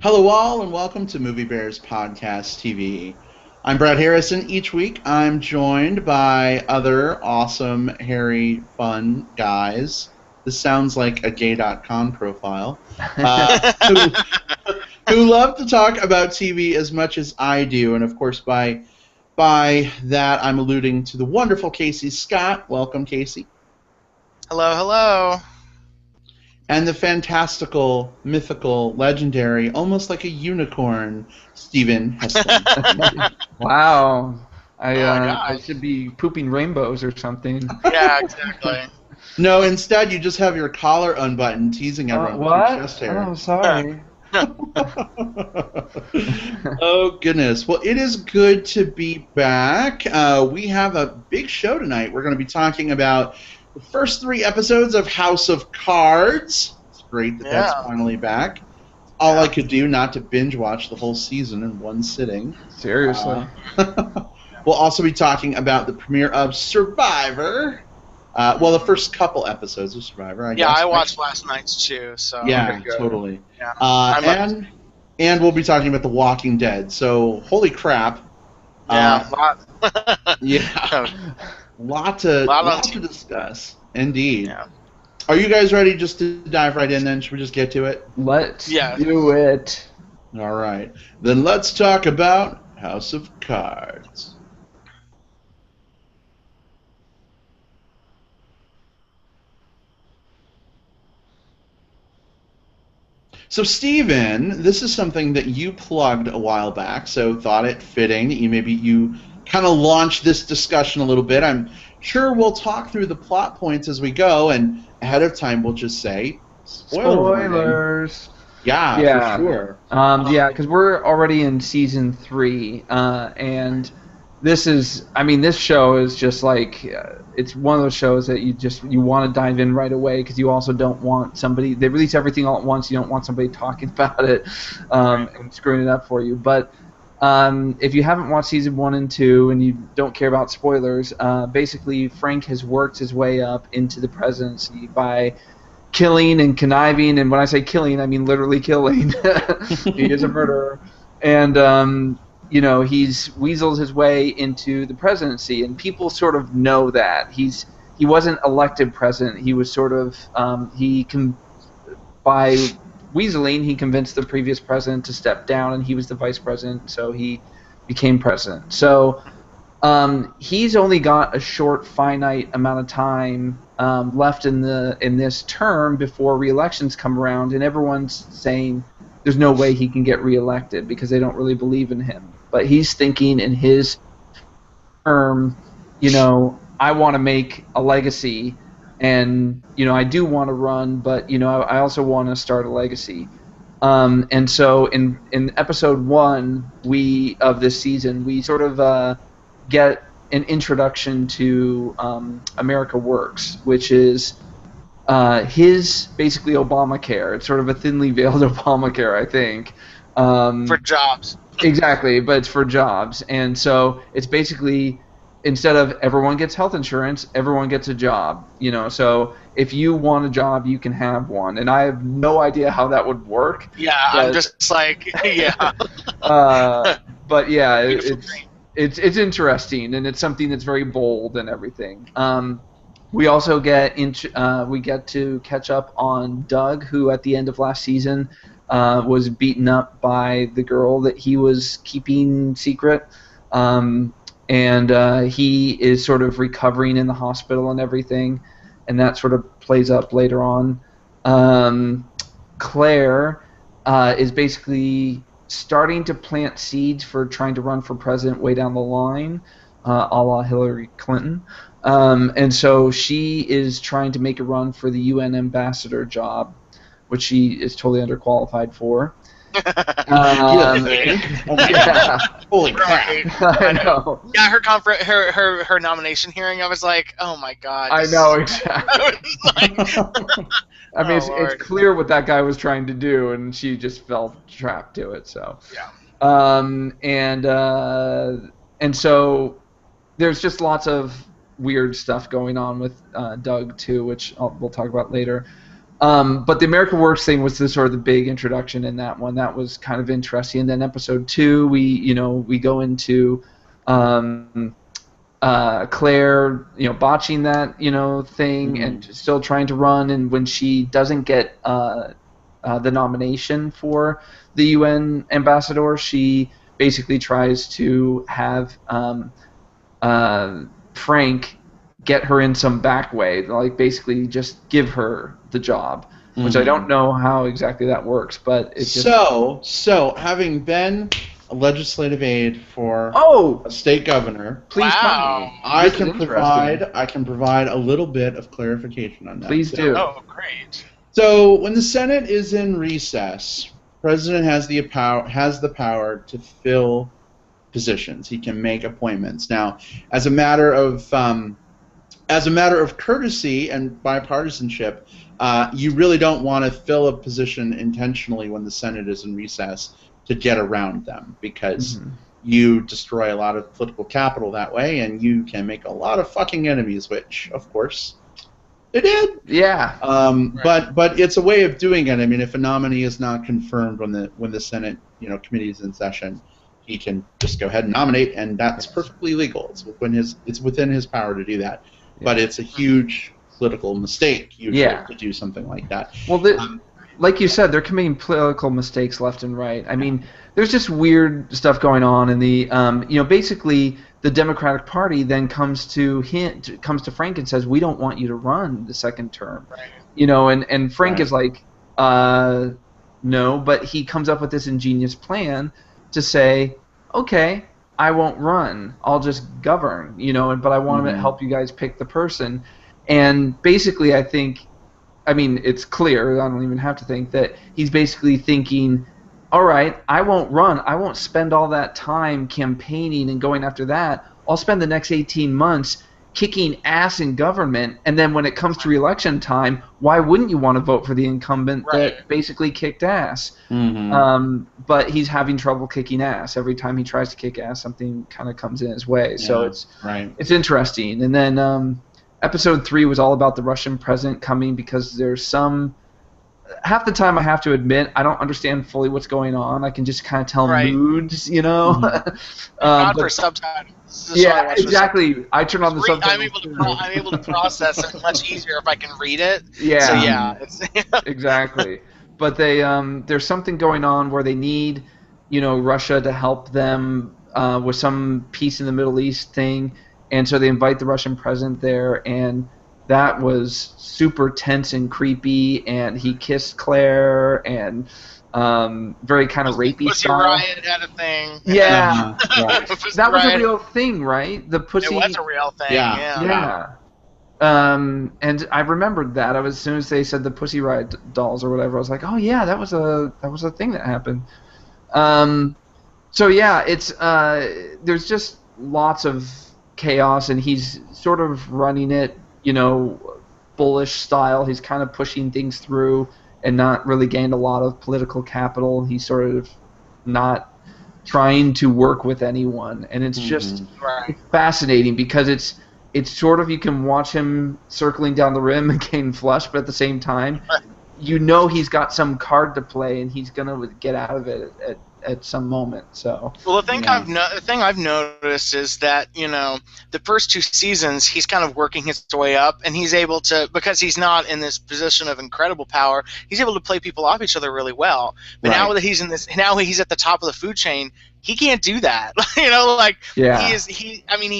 Hello, all, and welcome to Movie Bears Podcast TV. I'm Brad Harrison. Each week, I'm joined by other awesome, hairy, fun guys. This sounds like a gay.com profile. Who, who love to talk about TV as much as I do. And of course, by that, I'm alluding to the wonderful Casey Scott. Welcome, Casey. Hello, hello. And the fantastical, mythical, legendary, almost like a unicorn, Stephen Heston. Wow. Oh my I gosh. should be pooping rainbows or something. Yeah, exactly. No, instead you just have your collar unbuttoned, teasing everyone with your What? chest hair. Oh, sorry. Oh, goodness. Well, it is good to be back. We have a big show tonight. We're going to be talking about the first 3 episodes of House of Cards. It's great that that's finally back. All I could do not to binge watch the whole season in one sitting. Seriously. We'll also be talking about the premiere of Survivor. Well, the first couple episodes of Survivor, I guess. Yeah, I watched last night's too, so... Yeah, Okay, good. totally. Yeah. And we'll be talking about The Walking Dead. So, holy crap. Yeah, Yeah. lot to discuss. Indeed. Yeah. Are you guys ready just to dive right in then? Should we just get to it? Let's Yeah. do it. All right. Then let's talk about House of Cards. So, Steven, this is something that you plugged a while back, so thought it fitting that you kind of launch this discussion a little bit. I'm sure we'll talk through the plot points as we go, and ahead of time we'll just say Spoilers. Yeah, for sure. Yeah, because we're already in season 3, and this show is just like it's one of those shows that you want to dive in right away because you also don't want somebody. They release everything all at once. You don't want somebody talking about it and screwing it up for you. But if you haven't watched season 1 and 2 and you don't care about spoilers, basically Frank has worked his way up into the presidency by killing and conniving, and when I say killing, I mean literally killing. He is a murderer, and he's weaseled his way into the presidency, and people sort of know that he wasn't elected president. He was sort of by weaseling, he convinced the previous president to step down, and he was the vice president, so he became president. So he's only got a short, finite amount of time left in this term before re-elections come around, and everyone's saying there's no way he can get re-elected because they don't really believe in him. But he's thinking in his term, I want to make a legacy, and I do want to run, but I also want to start a legacy. And so in episode 1 of this season, we sort of get an introduction to America Works, which is his basically Obamacare. It's sort of a thinly veiled Obamacare, I think. For jobs. Exactly, but it's for jobs. And so it's basically, instead of everyone gets health insurance, everyone gets a job. So if you want a job, you can have one. And I have no idea how that would work. Yeah, I'm just like, yeah. But yeah, Beautiful dream. it's interesting, and it's something that's very bold and everything. We also get to catch up on Doug, who at the end of last season was beaten up by the girl that he was keeping secret, and he is sort of recovering in the hospital and everything, and that sort of plays up later on. Claire is basically starting to plant seeds for trying to run for president way down the line, a la Hillary Clinton. And so she is trying to make a run for the UN ambassador job, which she is totally underqualified for. Yeah. Holy crap. I know. Yeah, her nomination hearing, I was like, oh my god. I know, exactly. I mean, Oh, it's clear what that guy was trying to do, and she just fell trapped to it. So, Yeah. And so there's just lots of weird stuff going on with Doug too, which we'll talk about later. But the America Works thing was the sort of the big introduction in that one. That was kind of interesting. And then episode 2, we go into Claire, botching that, thing and still trying to run. And when she doesn't get the nomination for the UN ambassador, she basically tries to have Frank get her in some back way, like basically just give her the job, which I don't know how exactly that works, but it's just... So having been a legislative aide for a state governor, please tell me. I can provide a little bit of clarification on that. Please do. Oh, great. So when the Senate is in recess, President has the power to fill positions. He can make appointments. Now, as a matter of courtesy and bipartisanship, you really don't want to fill a position intentionally when the Senate is in recess to get around them, because you destroy a lot of political capital that way, and you can make a lot of fucking enemies, which, of course, they did. Yeah. But it's a way of doing it. I mean, if a nominee is not confirmed when the Senate committee is in session, he can just go ahead and nominate, and that's perfectly legal. It's within his power to do that. But it's a huge political mistake usually to do something like that. Well, like you said, they're committing political mistakes left and right. I mean, there's just weird stuff going on, and basically the Democratic Party then comes to Frank and says, "We don't want you to run the second term," and Frank is like, "No," but he comes up with this ingenious plan to say, "Okay, I won't run. I'll just govern, but I want to help you guys pick the person." And basically, it's clear, I don't even have to think, that he's basically thinking, all right, I won't run. I won't spend all that time campaigning and going after that. I'll spend the next 18 months kicking ass in government, and then when it comes to re-election time, why wouldn't you want to vote for the incumbent that basically kicked ass? But he's having trouble kicking ass. Every time he tries to kick ass, something kind of comes in his way. So it's interesting. And then episode 3 was all about the Russian president coming, because there's half the time I have to admit I don't understand fully what's going on. I can just kind of tell moods, Not for subtitles. Yeah, exactly. I turn on the subtitles. I'm able to process it much easier if I can read it. Yeah. So yeah, exactly. But there's something going on where they need, Russia to help them with some peace in the Middle East thing, and so they invite the Russian president there, and that was super tense and creepy, and he kissed Claire, and very kind of rapey Pussy style. Riot had a thing. Yeah. That was a real thing, right? The pussy. It was a real thing. Yeah. And I remembered that. As soon as they said the Pussy Riot dolls or whatever, I was like, oh yeah, that was a thing that happened. So yeah, it's there's just lots of chaos, and he's sort of running it, bullish style. He's kind of pushing things through and not really gained a lot of political capital. He's sort of not trying to work with anyone, and it's just fascinating, because it's sort of, you can watch him circling down the rim and getting flushed, but at the same time, he's got some card to play, and he's gonna get out of it at some moment. So the thing I've noticed is that the first 2 seasons he's kind of working his way up, and he's able to, because he's not in this position of incredible power, he's able to play people off each other really well. But now that he's at the top of the food chain, he can't do that. He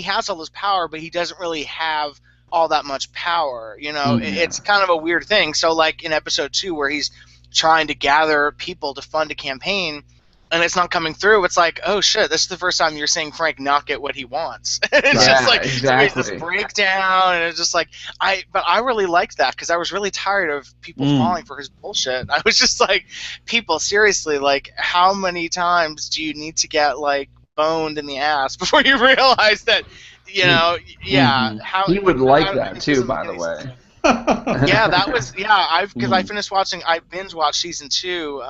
has all this power, but he doesn't really have all that much power. It's kind of a weird thing. So like in episode 2, where he's trying to gather people to fund a campaign, and it's not coming through, it's like, oh shit, this is the first time you're seeing Frank not get what he wants. It's just like, exactly. this breakdown, and it's just like, but I really liked that, because I was really tired of people falling for his bullshit. I was just like, people, seriously, like, how many times do you need to get, like, boned in the ass before you realize that, how... He would like that, too, by the way. I finished watching. I binge watched season 2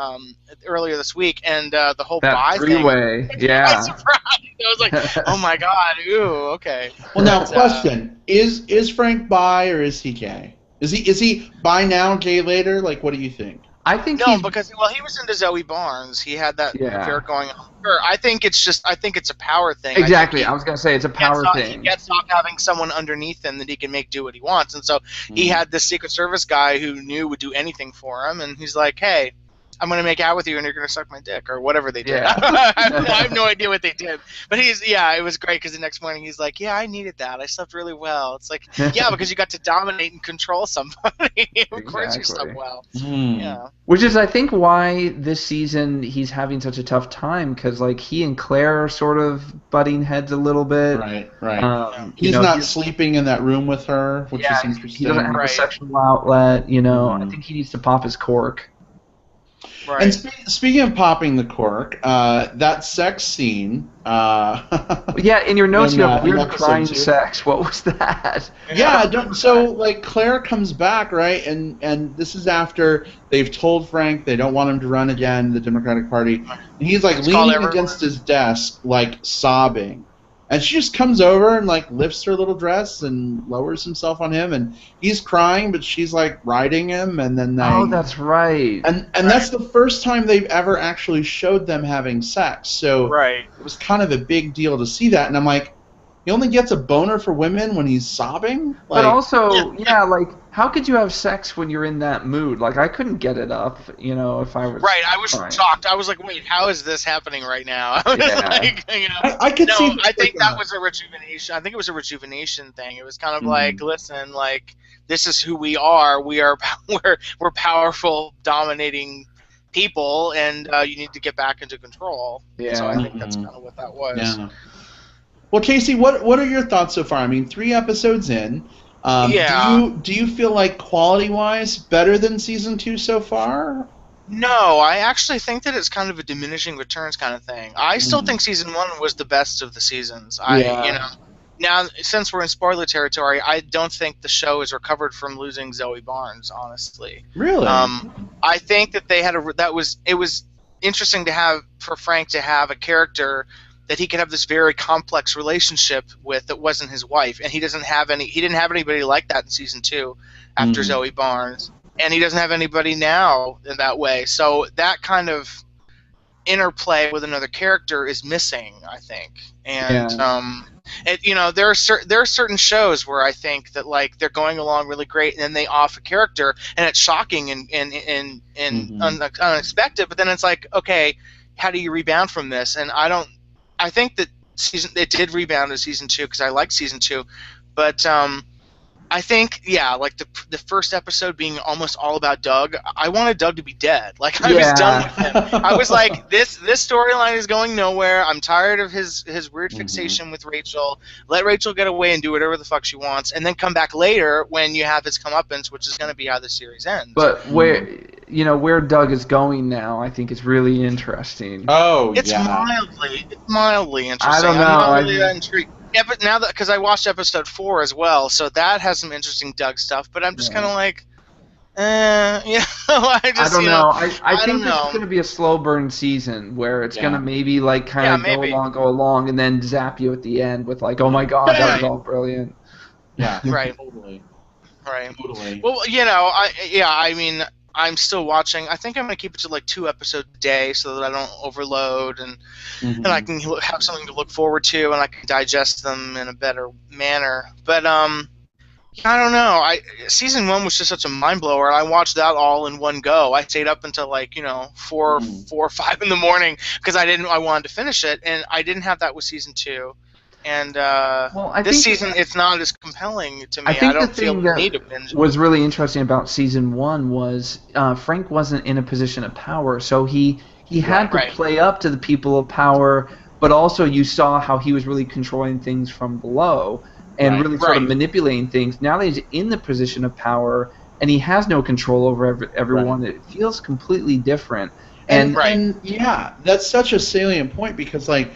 earlier this week, and the whole that three-way thing. I was surprised. I was like, oh my god, ooh, okay. Well, now question: Is Frank bi or is he gay? Is he by now gay later? Like, what do you think? I think No, because he was into Zoe Barnes. He had that affair going on. Sure, I think it's a power thing. Exactly. I was gonna say it's a power thing. He gets off having someone underneath him that he can make do what he wants, and so he had this Secret Service guy who would do anything for him, and he's like, "Hey, I'm gonna make out with you, and you're gonna suck my dick," or whatever they did. Yeah. I have no idea what they did, but it was great because the next morning he's like, "Yeah, I needed that. I slept really well." It's like, yeah, because you got to dominate and control somebody. Of course you slept well. Yeah. Which is, I think, why this season he's having such a tough time, because like he and Claire are sort of butting heads a little bit. Right. He's not sleeping in that room with her, which is interesting. He doesn't have a sexual outlet. I think he needs to pop his cork. Right. And speaking of popping the cork, that sex scene. Yeah, in your notes you have weird crying sex. What was that? Yeah, so like Claire comes back, right, and this is after they've told Frank they don't want him to run again, the Democratic Party, and he's like leaning against his desk, like sobbing. And she just comes over and like lifts her little dress and lowers himself on him, and he's crying, but she's like riding him, and then that's right. And that's the first time they've ever actually showed them having sex. So it was kind of a big deal to see that, and I'm like, he only gets a boner for women when he's sobbing? But also, like, how could you have sex when you're in that mood? Like, I couldn't get it up, if I was... Right, I was shocked. I was like, wait, how is this happening right now? I was like, I could see... I think that was a rejuvenation. I think it was a rejuvenation thing. It was kind of like, listen, like, this is who we are. We're powerful, dominating people, and you need to get back into control. Yeah. So I think that's kind of what that was. Yeah. Well, Casey, what are your thoughts so far? I mean, 3 episodes in. Do you feel like quality-wise better than season 2 so far? No, I actually think that it's kind of a diminishing returns kind of thing. I still think season 1 was the best of the seasons. Now, since we're in spoiler territory, I don't think the show has recovered from losing Zoe Barnes, honestly. Really? I think that it was interesting for Frank to have a character that he could have this very complex relationship with that wasn't his wife, and he didn't have anybody like that in season 2 after Zoe Barnes, and he doesn't have anybody now in that way. So that kind of interplay with another character is missing, I think. And there are certain shows where I think that like they're going along really great, and then they off a character, and it's shocking and unexpected. But then it's like, okay, how do you rebound from this? And I think that it did rebound in season 2 because I liked season 2, but I think like the first episode being almost all about Doug, I wanted Doug to be dead. Like I was done with him. I was like, this storyline is going nowhere. I'm tired of his weird fixation with Rachel. Let Rachel get away and do whatever the fuck she wants, and then come back later when you have his comeuppance, which is going to be how the series ends. But where Doug is going now, I think is really interesting. Oh, it's mildly interesting. I don't know. I'm really intrigued. Yeah, but now that because I watched episode 4 as well, so that has some interesting Doug stuff. But I'm just kind of like, I don't know. I think this is going to be a slow burn season where it's going to maybe like kind of go along, and then zap you at the end with like, oh my god, that was all brilliant. Yeah. Right. Totally. Right. Totally. Well, I mean, I'm still watching. I think I'm going to keep it to like 2 episodes a day so that I don't overload and I can have something to look forward to and I can digest them in a better manner. But I don't know. Season 1 was just such a mind blower. I watched that all in one go. I stayed up until like 4 or 5 in the morning because I wanted to finish it, and I didn't have that with season 2. And this season, it's not as compelling to me. I don't feel the need to binge. What was really interesting about season 1 was Frank wasn't in a position of power, so he had to play up to the people of power, but also you saw how he was really controlling things from below and really sort of manipulating things. Now that he's in the position of power and he has no control over everyone, it feels completely different. And that's such a salient point because like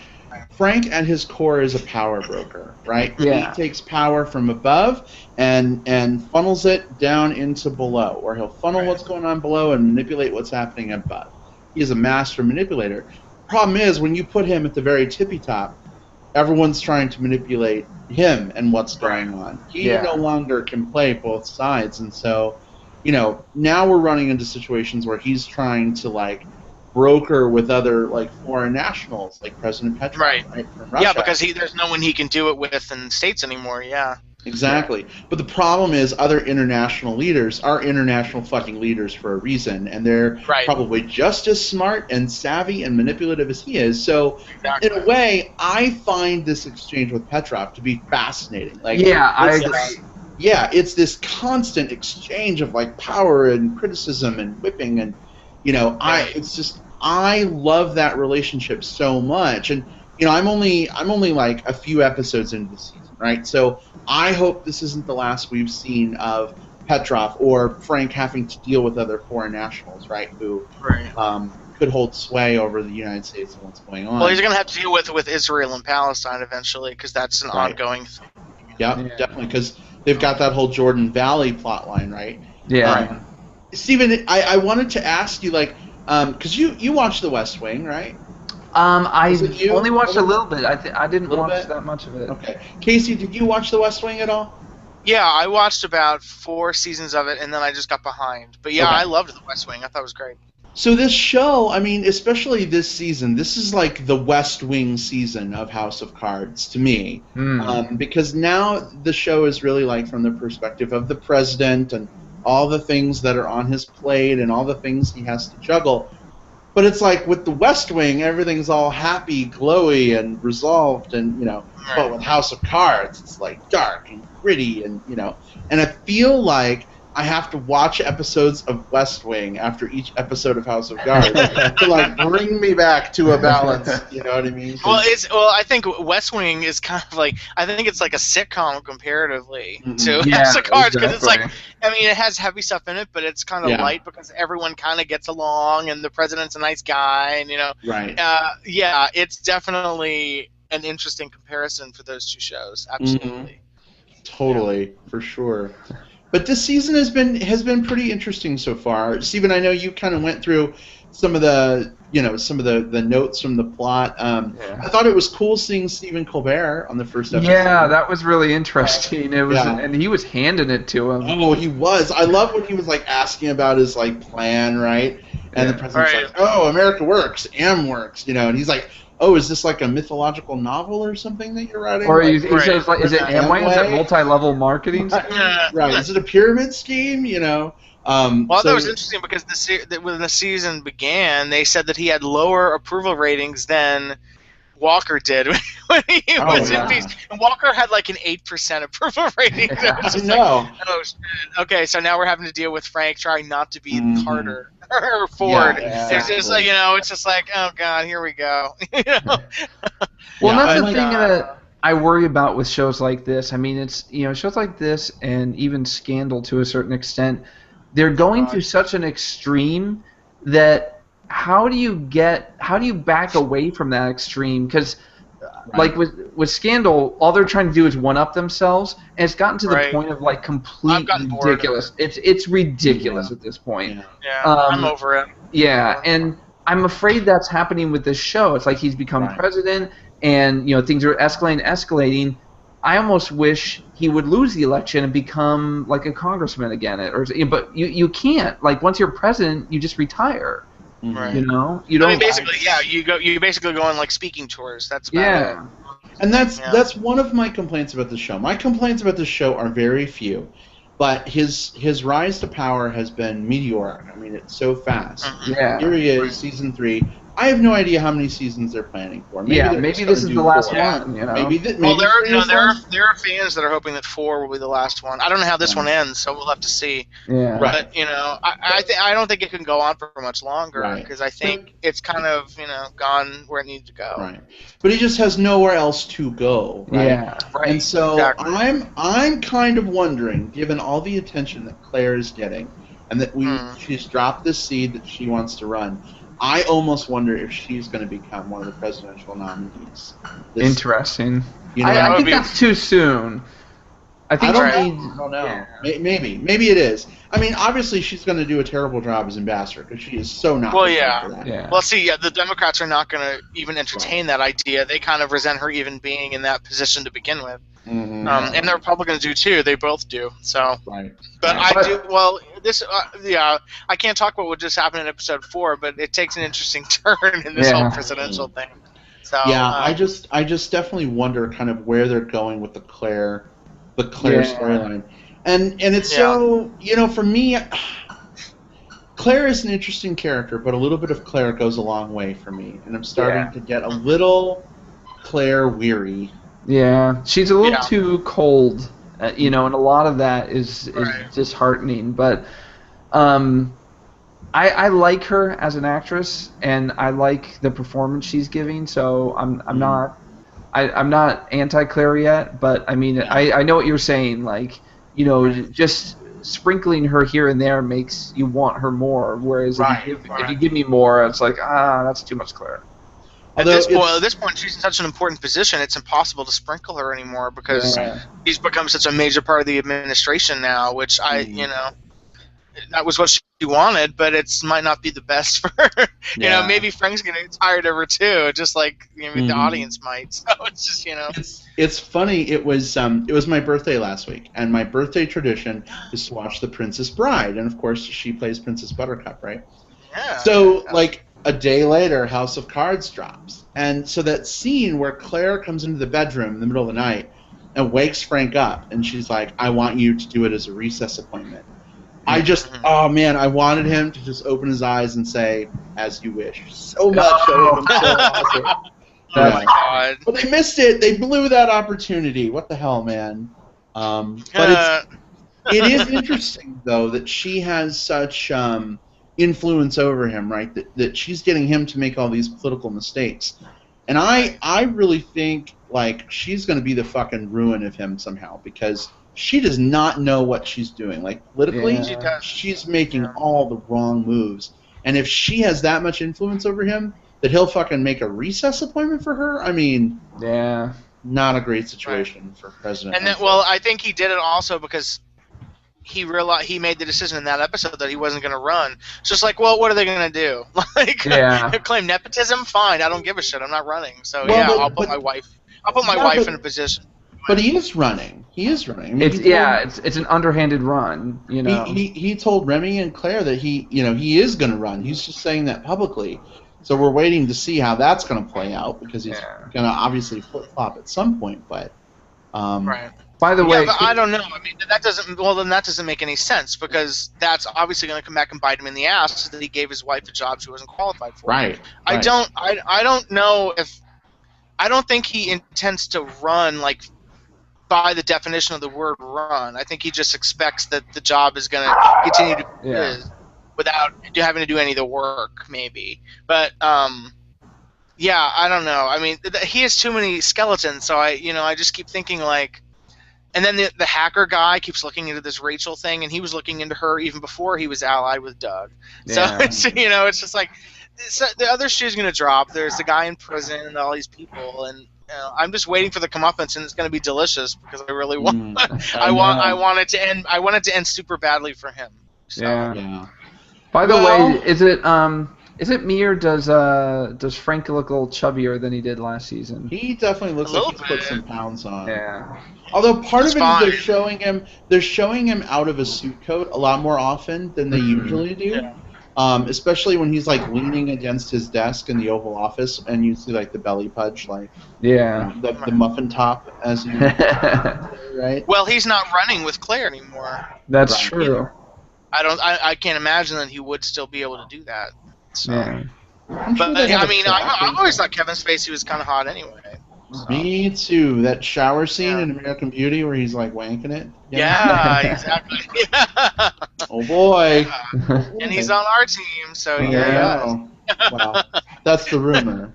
Frank at his core is a power broker, right? Yeah. He takes power from above and funnels it down into below, or he'll funnel what's going on below and manipulate what's happening above. He is a master manipulator. Problem is, when you put him at the very tippy top, everyone's trying to manipulate him and what's going on. He no longer can play both sides, and so, you know, now we're running into situations where he's trying to like broker with other like foreign nationals, like President Petrov, right, from Russia. Yeah, because there's no one he can do it with in the States anymore. Yeah. Exactly. But the problem is other international leaders are international fucking leaders for a reason, and they're probably just as smart and savvy and manipulative as he is. So, in a way, I find this exchange with Petrov to be fascinating. Like, I agree. It's this constant exchange of like power and criticism and whipping, and you know, I love that relationship so much. And you know, I'm only like a few episodes into the season, right? So I hope this isn't the last we've seen of Petrov or Frank having to deal with other foreign nationals, right? Who could hold sway over the United States and what's going on. Well, he's going to have to deal with Israel and Palestine eventually, because that's an ongoing thing. Yeah, definitely, because they've got that whole Jordan Valley plot line, right? Yeah. Stephen, I wanted to ask you, like, because you watched The West Wing, right? I only watched a little bit. I didn't watch that much of it. Okay. Casey, did you watch The West Wing at all? Yeah, I watched about 4 seasons of it, and then I just got behind. But yeah, I loved The West Wing. I thought it was great. So this show, I mean, especially this season, this is like the West Wing season of House of Cards to me. Because now the show is really like from the perspective of the president and all the things that are on his plate and all the things he has to juggle. But it's like with the West Wing, everything's all happy, glowy, and resolved, and you know. But with House of Cards, it's like dark and gritty, and you know. And I feel like I have to watch episodes of West Wing after each episode of House of Cards to like bring me back to a balance. You know what I mean? Well, I think West Wing is kind of like, I think it's like a sitcom comparatively to House of Cards, because it's like, I mean, it has heavy stuff in it, but it's kind of light because everyone kind of gets along, and the president's a nice guy, and you know, it's definitely an interesting comparison for those two shows. Absolutely, totally, for sure. But this season has been pretty interesting so far. Stephen, I know you kind of went through some of the notes from the plot. I thought it was cool seeing Stephen Colbert on the first episode. Yeah, that was really interesting. It was, and he was handing it to him. Oh, he was. I love when he was like asking about his like plan, right? And the president's like, "Oh, America works, AM works," you know, and he's like, "Oh, is this like a mythological novel or something that you're writing?" Or he says, like, is it Amway? Is it multi-level marketing? Right. Is it a pyramid scheme? You know. Well, that was interesting because when the season began, they said that he had lower approval ratings than Walker did when he was in peace. And Walker had like an 8% approval rating. I know. Like, oh, shit. Okay, so now we're having to deal with Frank trying not to be Carter or Ford. It's just like, you know, it's just like, oh god, here we go. You know? Well, that's the thing that I worry about with shows like this. I mean, it's, you know, shows like this and even Scandal to a certain extent, they're going through such an extreme that how do you back away from that extreme? Because like with Scandal, all they're trying to do is one up themselves, and it's gotten to the point of like complete ridiculous. It's ridiculous at this point. I'm over it. Yeah, and I'm afraid that's happening with this show. It's like he's become president, and you know things are escalating. I almost wish he would lose the election and become like a congressman again, but you can't. Like once you're president, you just retire. Right. You know, you don't. I mean, basically, you basically go on like speaking tours. That's about it. And that's one of my complaints about the show. My complaints about the show are very few, but his rise to power has been meteoric. I mean, it's so fast. Yeah. Here he is, season 3. I have no idea how many seasons they're planning for. Maybe this is the last one. You know. Maybe well, there are fans that are hoping that 4 will be the last one. I don't know how this one ends, so we'll have to see. Yeah. But you know, I don't think it can go on for much longer because I think it's kind of gone where it needs to go. Right. But he just has nowhere else to go. Right? Yeah. Right. And so I'm kind of wondering, given all the attention that Claire is getting, and that she's dropped this seed that she wants to run. I almost wonder if she's going to become one of the presidential nominees. Interesting. You know, I think that's too soon. I think I she needs. don't know. Yeah. Maybe it is. I mean, obviously she's going to do a terrible job as ambassador because she is so not. Well, prepared for that. Yeah. Well, see, the Democrats are not going to even entertain that idea. They kind of resent her even being in that position to begin with. Mm-hmm. And the Republicans do too. They both do. So, Right. but Right. I do. Well, this, I can't talk about what just happened in episode 4, but it takes an interesting turn in this whole presidential thing. So, yeah, I just definitely wonder kind of where they're going with the Claire storyline, and it's so, for me, Claire is an interesting character, but a little bit of Claire goes a long way for me, and I'm starting to get a little Claire weary. Yeah, she's a little too cold, and a lot of that is disheartening. But I like her as an actress, and I like the performance she's giving. So I'm not anti-Claire yet, but I mean I know what you're saying. Like, just sprinkling her here and there makes you want her more. Whereas if you give me more, it's like that's too much Claire. At this point, she's in such an important position, it's impossible to sprinkle her anymore because she's become such a major part of the administration now, which that was what she wanted, but it might not be the best for her. Maybe Frank's going to get tired of her too, just like the audience might. So it's just, It's funny, it was my birthday last week, and my birthday tradition is to watch The Princess Bride, and of course she plays Princess Buttercup, right? Yeah. So, like, a day later, House of Cards drops. And so that scene where Claire comes into the bedroom in the middle of the night and wakes Frank up, and she's like, I want you to do it as a recess appointment. I just, oh man, I wanted him to just open his eyes and say, as you wish. So much. So awesome. Oh my God. But they missed it. They blew that opportunity. What the hell, man? But it is interesting, though, that she has such influence over him, right? That she's getting him to make all these political mistakes. And I really think, like, she's going to be the fucking ruin of him somehow, because she does not know what she's doing. Like, politically, she's making all the wrong moves. And if she has that much influence over him, that he'll fucking make a recess appointment for her, I mean, not a great situation for President. And then, well, I think he did it also because he realized he made the decision in that episode that he wasn't going to run. It's just like, well, what are they going to do? Like, claim nepotism? Fine, I don't give a shit. I'm not running. So I'll put my wife in a position. But he is running. He is running. I mean, it's an underhanded run. He told Remy and Claire that he is going to run. He's just saying that publicly. So we're waiting to see how that's going to play out, because he's going to obviously flip flop at some point. But by the way, but I don't know. I mean, that doesn't make any sense, because that's obviously going to come back and bite him in the ass that he gave his wife a job she wasn't qualified for. Right. I don't know if. I don't think he intends to run, like, by the definition of the word run. I think he just expects that the job is going to continue to be his without having to do any of the work, maybe. But I don't know. I mean, he has too many skeletons, so I just keep thinking, like. And then the hacker guy keeps looking into this Rachel thing, and he was looking into her even before he was allied with Doug. So it's just like, the other shoe's going to drop. There's the guy in prison and all these people, and I'm just waiting for the comeuppance, and it's going to be delicious, because I really want. I want it to end. I want it to end super badly for him. So. By the way, is it me, or does Frank look a little chubbier than he did last season? He definitely looks like he's put some pounds on. Yeah. Although part of it is they're showing him out of a suit coat a lot more often than they usually do. Yeah. Especially when he's like leaning against his desk in the Oval Office, and you see like the belly pudge, like the muffin top, as you right. Well, he's not running with Claire anymore. That's true. I can't imagine that he would still be able to do that. So. Yeah. But I mean, I always thought Kevin Spacey was kind of hot anyway. So. Me too. That shower scene in American Beauty where he's like wanking it. Yeah, exactly. Oh boy. And he's on our team, so Wow. That's the rumor.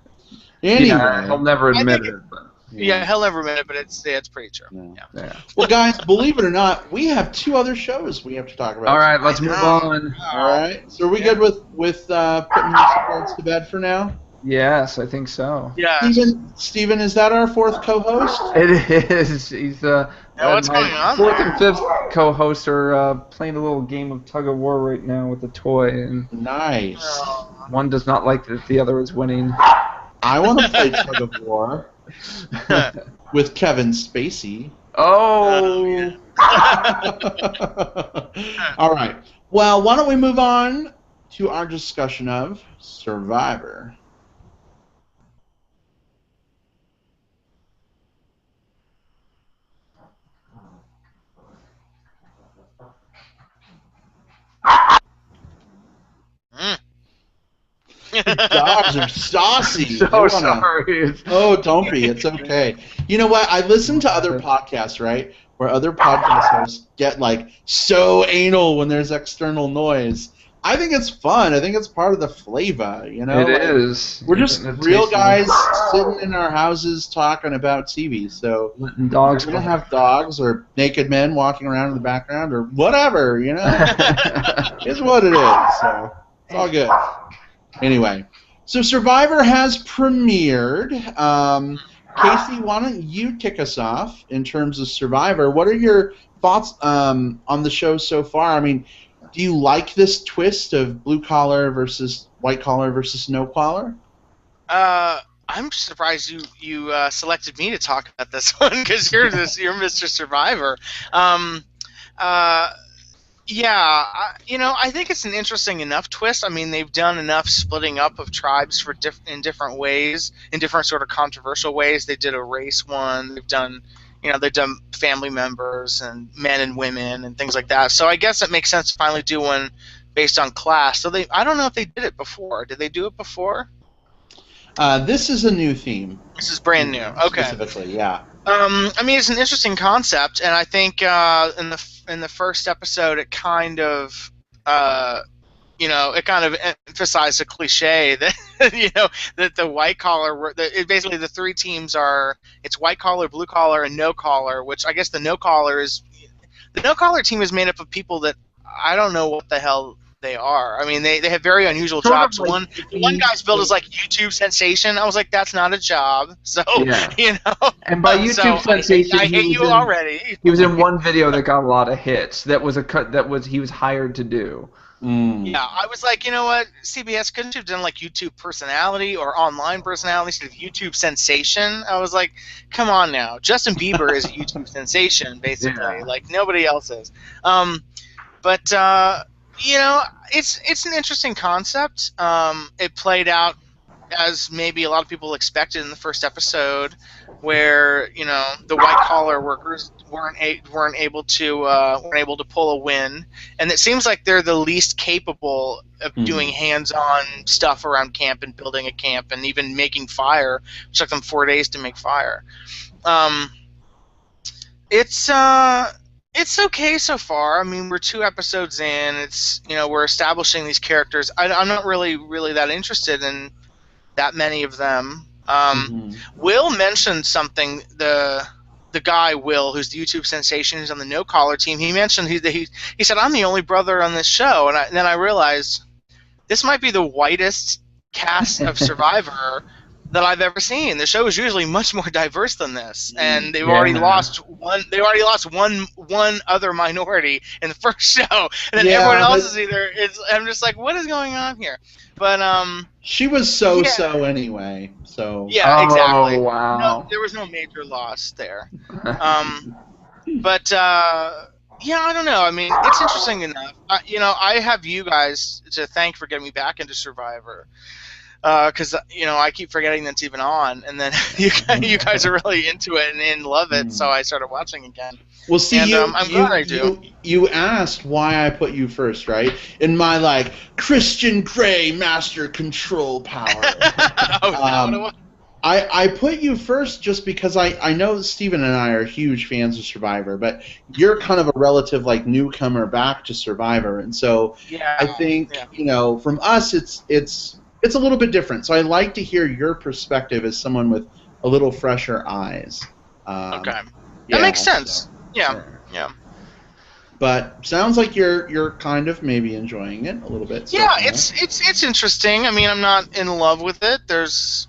Anyway, he'll never admit it. But. Yeah, he'll never admit it, but it's pretty true. Yeah. Well, guys, believe it or not, we have 2 other shows we have to talk about. All right, let's move on. All right. So are we good with putting these cards to bed for now? Yes, I think so. Yeah. Steven, is that our fourth co-host? It is. He's what's going on fourth there? and fifth co-hosts are playing a little game of tug of war right now with a toy, and Nice. one does not like that the other is winning. I want to play tug of war with Kevin Spacey. Oh. All right. Well, why don't we move on to our discussion of Survivor. Dogs are saucy. So sorry. Oh, don't be. It's okay. You know what? I listen to other podcasts, right, where other podcast hosts get, like, so anal when there's external noise. I think it's fun. I think it's part of the flavor, you know? It is. We're just real guys sitting in our houses talking about TV. So dogs we're going to have dogs or naked men walking around in the background or whatever, you know? It's what it is. So it's all good. Anyway, so Survivor has premiered. Casey, why don't you kick us off in terms of Survivor? What are your thoughts on the show so far? I mean, do you like this twist of blue collar versus white collar versus no collar? I'm surprised you selected me to talk about this one because you're Mr. Survivor. Yeah, I think it's an interesting enough twist. I mean, they've done enough splitting up of tribes in different ways, in different sort of controversial ways. They did a race one. They've done family members and men and women and things like that. So I guess it makes sense to finally do one based on class. So I don't know if they did it before. Did they do it before? This is a new theme. This is brand new. Okay. Specifically, yeah. I mean, it's an interesting concept, and I think in the first episode, it kind of emphasized a cliche that that the white collar basically the three teams it's white collar, blue collar, and no collar. Which I guess the no collar team is made up of people that I don't know what the hell they are. I mean, they have very unusual jobs. One guy's billed as like YouTube sensation. I was like, that's not a job. So And by YouTube sensation, I hate you already. He was in one video that got a lot of hits. That was he was hired to do. Yeah, I was like, you know what, CBS, couldn't you have done like YouTube personality or online personality instead of YouTube sensation? I was like, come on now. Justin Bieber is a YouTube sensation, basically. Like, nobody else is. But it's an interesting concept. It played out as maybe a lot of people expected in the first episode, where the white collar workers weren't able to pull a win, and it seems like they're the least capable of doing hands-on stuff around camp and building a camp and even making fire. It took them 4 days to make fire. It's okay so far. I mean, we're 2 episodes in. It's we're establishing these characters. I'm not really that interested in that many of them. Will mentioned something. The guy Will, who's the YouTube sensation, who's on the no collar team. He mentioned he said, "I'm the only brother on this show," and then I realized this might be the whitest cast of Survivor that I've ever seen. The show is usually much more diverse than this, and they've already lost one. They already lost one other minority in the first show, and then everyone else is I'm just like, what is going on here? But she was so anyway. So exactly. Oh wow. No, there was no major loss there. But I don't know. I mean, it's interesting enough. I have you guys to thank for getting me back into Survivor. Because I keep forgetting that's even on, and then you guys are really into it and love it, so I started watching again. Well, see, and, I'm glad I do. You asked why I put you first, right? In my Christian Grey master control power. I put you first just because I know Steven and I are huge fans of Survivor, but you're kind of a relative newcomer back to Survivor, and so I think from us it's a little bit different. So I like to hear your perspective as someone with a little fresher eyes. Okay. That makes sense. So, yeah. sure. Yeah. but sounds like you're kind of maybe enjoying it a little bit. So Yeah, far. it's interesting. I mean, I'm not in love with it. There's,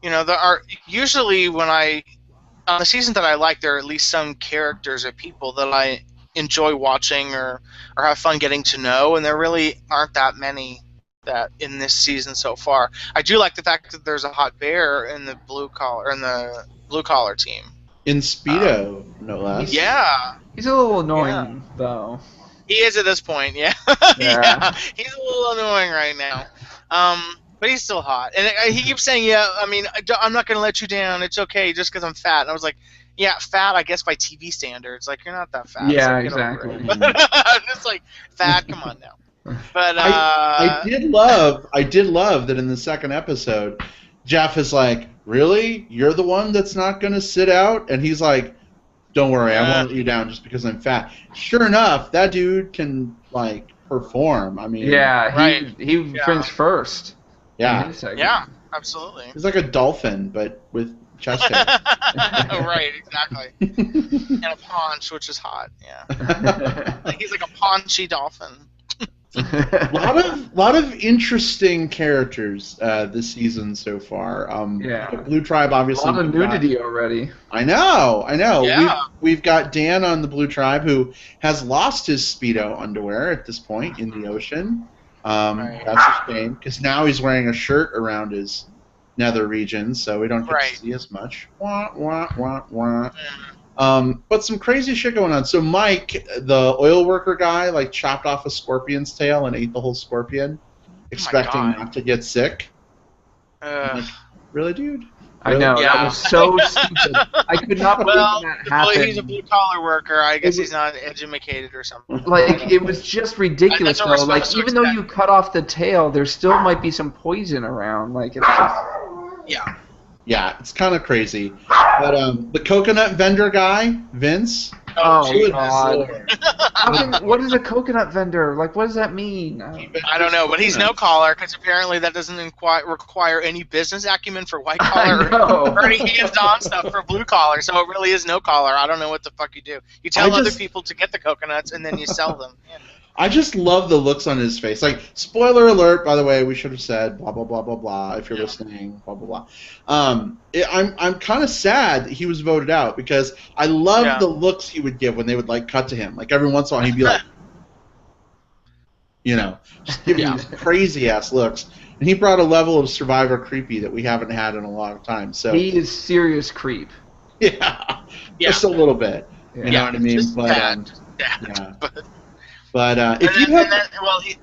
there are usually when on the seasons that I like, there are at least some characters or people that I enjoy watching or have fun getting to know, and there really aren't that many that in this season so far. I do like the fact that there's a hot bear in the blue collar team. In Speedo, no less. Yeah. He's a little annoying, though. He is at this point, yeah. Yeah. He's a little annoying right now. But he's still hot. And he keeps saying, yeah, I mean, I'm not going to let you down. It's okay just because I'm fat. And I was like, yeah, fat, I guess, by TV standards. Like, you're not that fat. Yeah, so exactly. I'm just like, fat, come on now. But I did love that in the second episode, Jeff is like, really? You're the one that's not going to sit out? And he's like, don't worry, I won't let you down just because I'm fat. Sure enough, that dude can, like, perform. I mean... Yeah, he finished first. Yeah. Yeah, absolutely. He's like a dolphin, but with chest hair. Right, exactly. And a paunch, which is hot, yeah. He's like a paunchy dolphin. lot of interesting characters this season so far. The Blue Tribe, obviously. A lot of nudity already. I know. Yeah. We've got Dan on the Blue Tribe who has lost his Speedo underwear at this point in the ocean. Right. That's a shame because now he's wearing a shirt around his nether region, so we don't get to see as much. Wah, wah, wah, wah. But some crazy shit going on. So Mike, the oil worker guy, like chopped off a scorpion's tail and ate the whole scorpion, expecting not to get sick. Like, really, dude? I know, that was so stupid. I could not believe that happened. He's a blue-collar worker. I guess he's not educated or something. Like, it was just ridiculous, though. Like, even though you cut off the tail, there still might be some poison around. Like, it's just... Yeah. Yeah, it's kind of crazy. But the coconut vendor guy, Vince. Oh, God. What is a coconut vendor? Like, what does that mean? I don't know, but he's no collar because apparently that doesn't require any business acumen for white collar or any hands-on stuff for blue collar. So it really is no collar. I don't know what the fuck you do. You tell other people to get the coconuts and then you sell them. Yeah. I just love the looks on his face. Like, spoiler alert, by the way, we should have said blah, blah, blah, blah, blah, if you're listening, blah, blah, blah. I'm kind of sad that he was voted out because I love the looks he would give when they would, like, cut to him. Like, every once in a while, he'd be like, just giving these crazy-ass looks. And he brought a level of Survivor creepy that we haven't had in a long time. So he is serious creep. Yeah, just a little bit. You know what I mean? But if you have,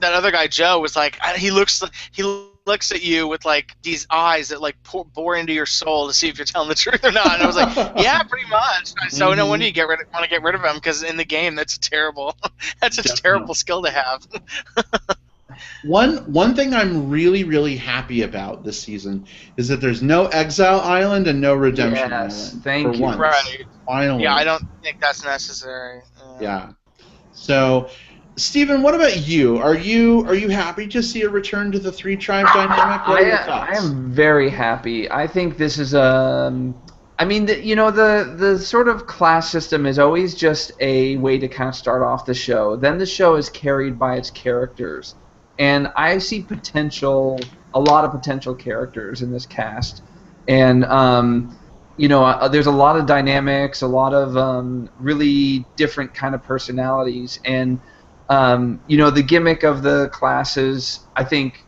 that other guy Joe was like, he looks at you with like these eyes that like bore into your soul to see if you're telling the truth or not. And I was like, yeah, pretty much. So no wonder you want to get rid of him because in the game that's terrible. That's a terrible skill to have. One thing I'm really, really happy about this season is that there's no Exile Island and no Redemption Island. Thank you. Once. Right. Finally. Yeah, I don't think that's necessary. Yeah. So, Steven, what about you? Are you happy to see a return to the three tribe dynamic? What are your thoughts? I am very happy. I think this is I mean, the sort of class system is always just a way to kind of start off the show. Then the show is carried by its characters. And I see a lot of potential characters in this cast. And, there's a lot of dynamics, a lot of really different kind of personalities. And, the gimmick of the classes, I think,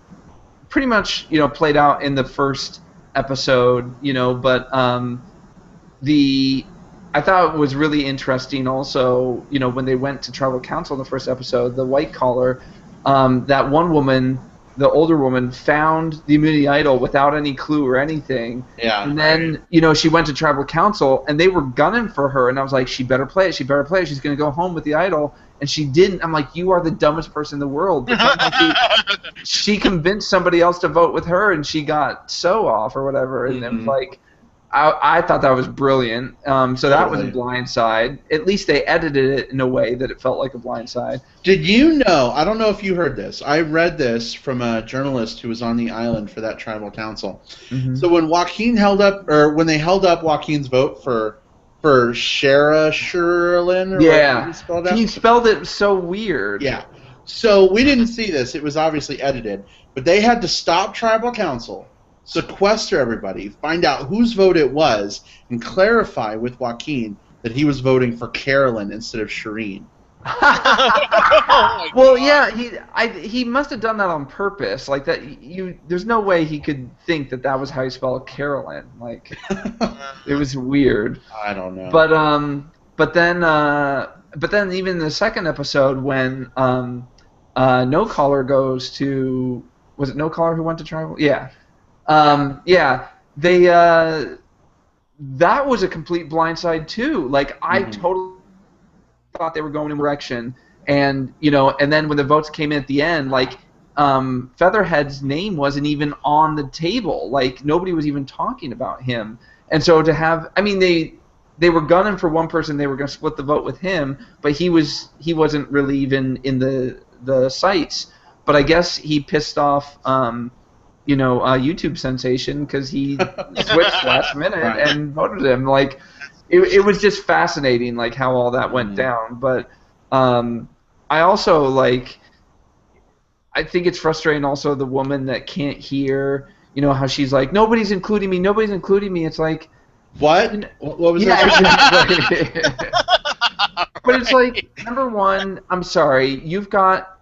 pretty much, played out in the first episode, but I thought it was really interesting also, when they went to Tribal Council in the first episode, the white collar, that one woman, the older woman, found the immunity idol without any clue or anything. Yeah. And then, she went to Tribal Council, and they were gunning for her, and I was like, she better play it, she's going to go home with the idol. And she didn't. I'm like, you are the dumbest person in the world. She convinced somebody else to vote with her, and she got so off or whatever. And then, I thought that was brilliant. So that was a blind side. At least they edited it in a way that it felt like a blind side. Did you know? I don't know if you heard this. I read this from a journalist who was on the island for that tribal council. Mm-hmm. So when they held up Joaquin's vote for for Sherlin, or Yeah, whatever he spelled out. he spelled it so weird. Yeah. So we didn't see this. It was obviously edited. But they had to stop tribal council, sequester everybody, find out whose vote it was, and clarify with Joaquin that he was voting for Carolyn instead of Shireen. Oh Well, yeah, he must have done that on purpose. Like that, there's no way he could think that that was how you spell Carolyn. Like, it was weird. I don't know. But then even in the second episode when No Caller goes to, was it No Caller who went to tribal? Yeah, yeah. They that was a complete blindside too. Like I totally thought they were going in direction, and and then when the votes came in at the end, like Featherhead's name wasn't even on the table. Like nobody was even talking about him, and so to have, I mean, they were gunning for one person, they were going to split the vote with him, but he wasn't really even in the sights. But I guess he pissed off a YouTube sensation because he switched last minute and voted him. Like it was just fascinating, like how all that went down. But I also I think it's frustrating also the woman that can't hear, how she's like, nobody's including me. It's like, what was that? But it's like, number one, I'm sorry, you've got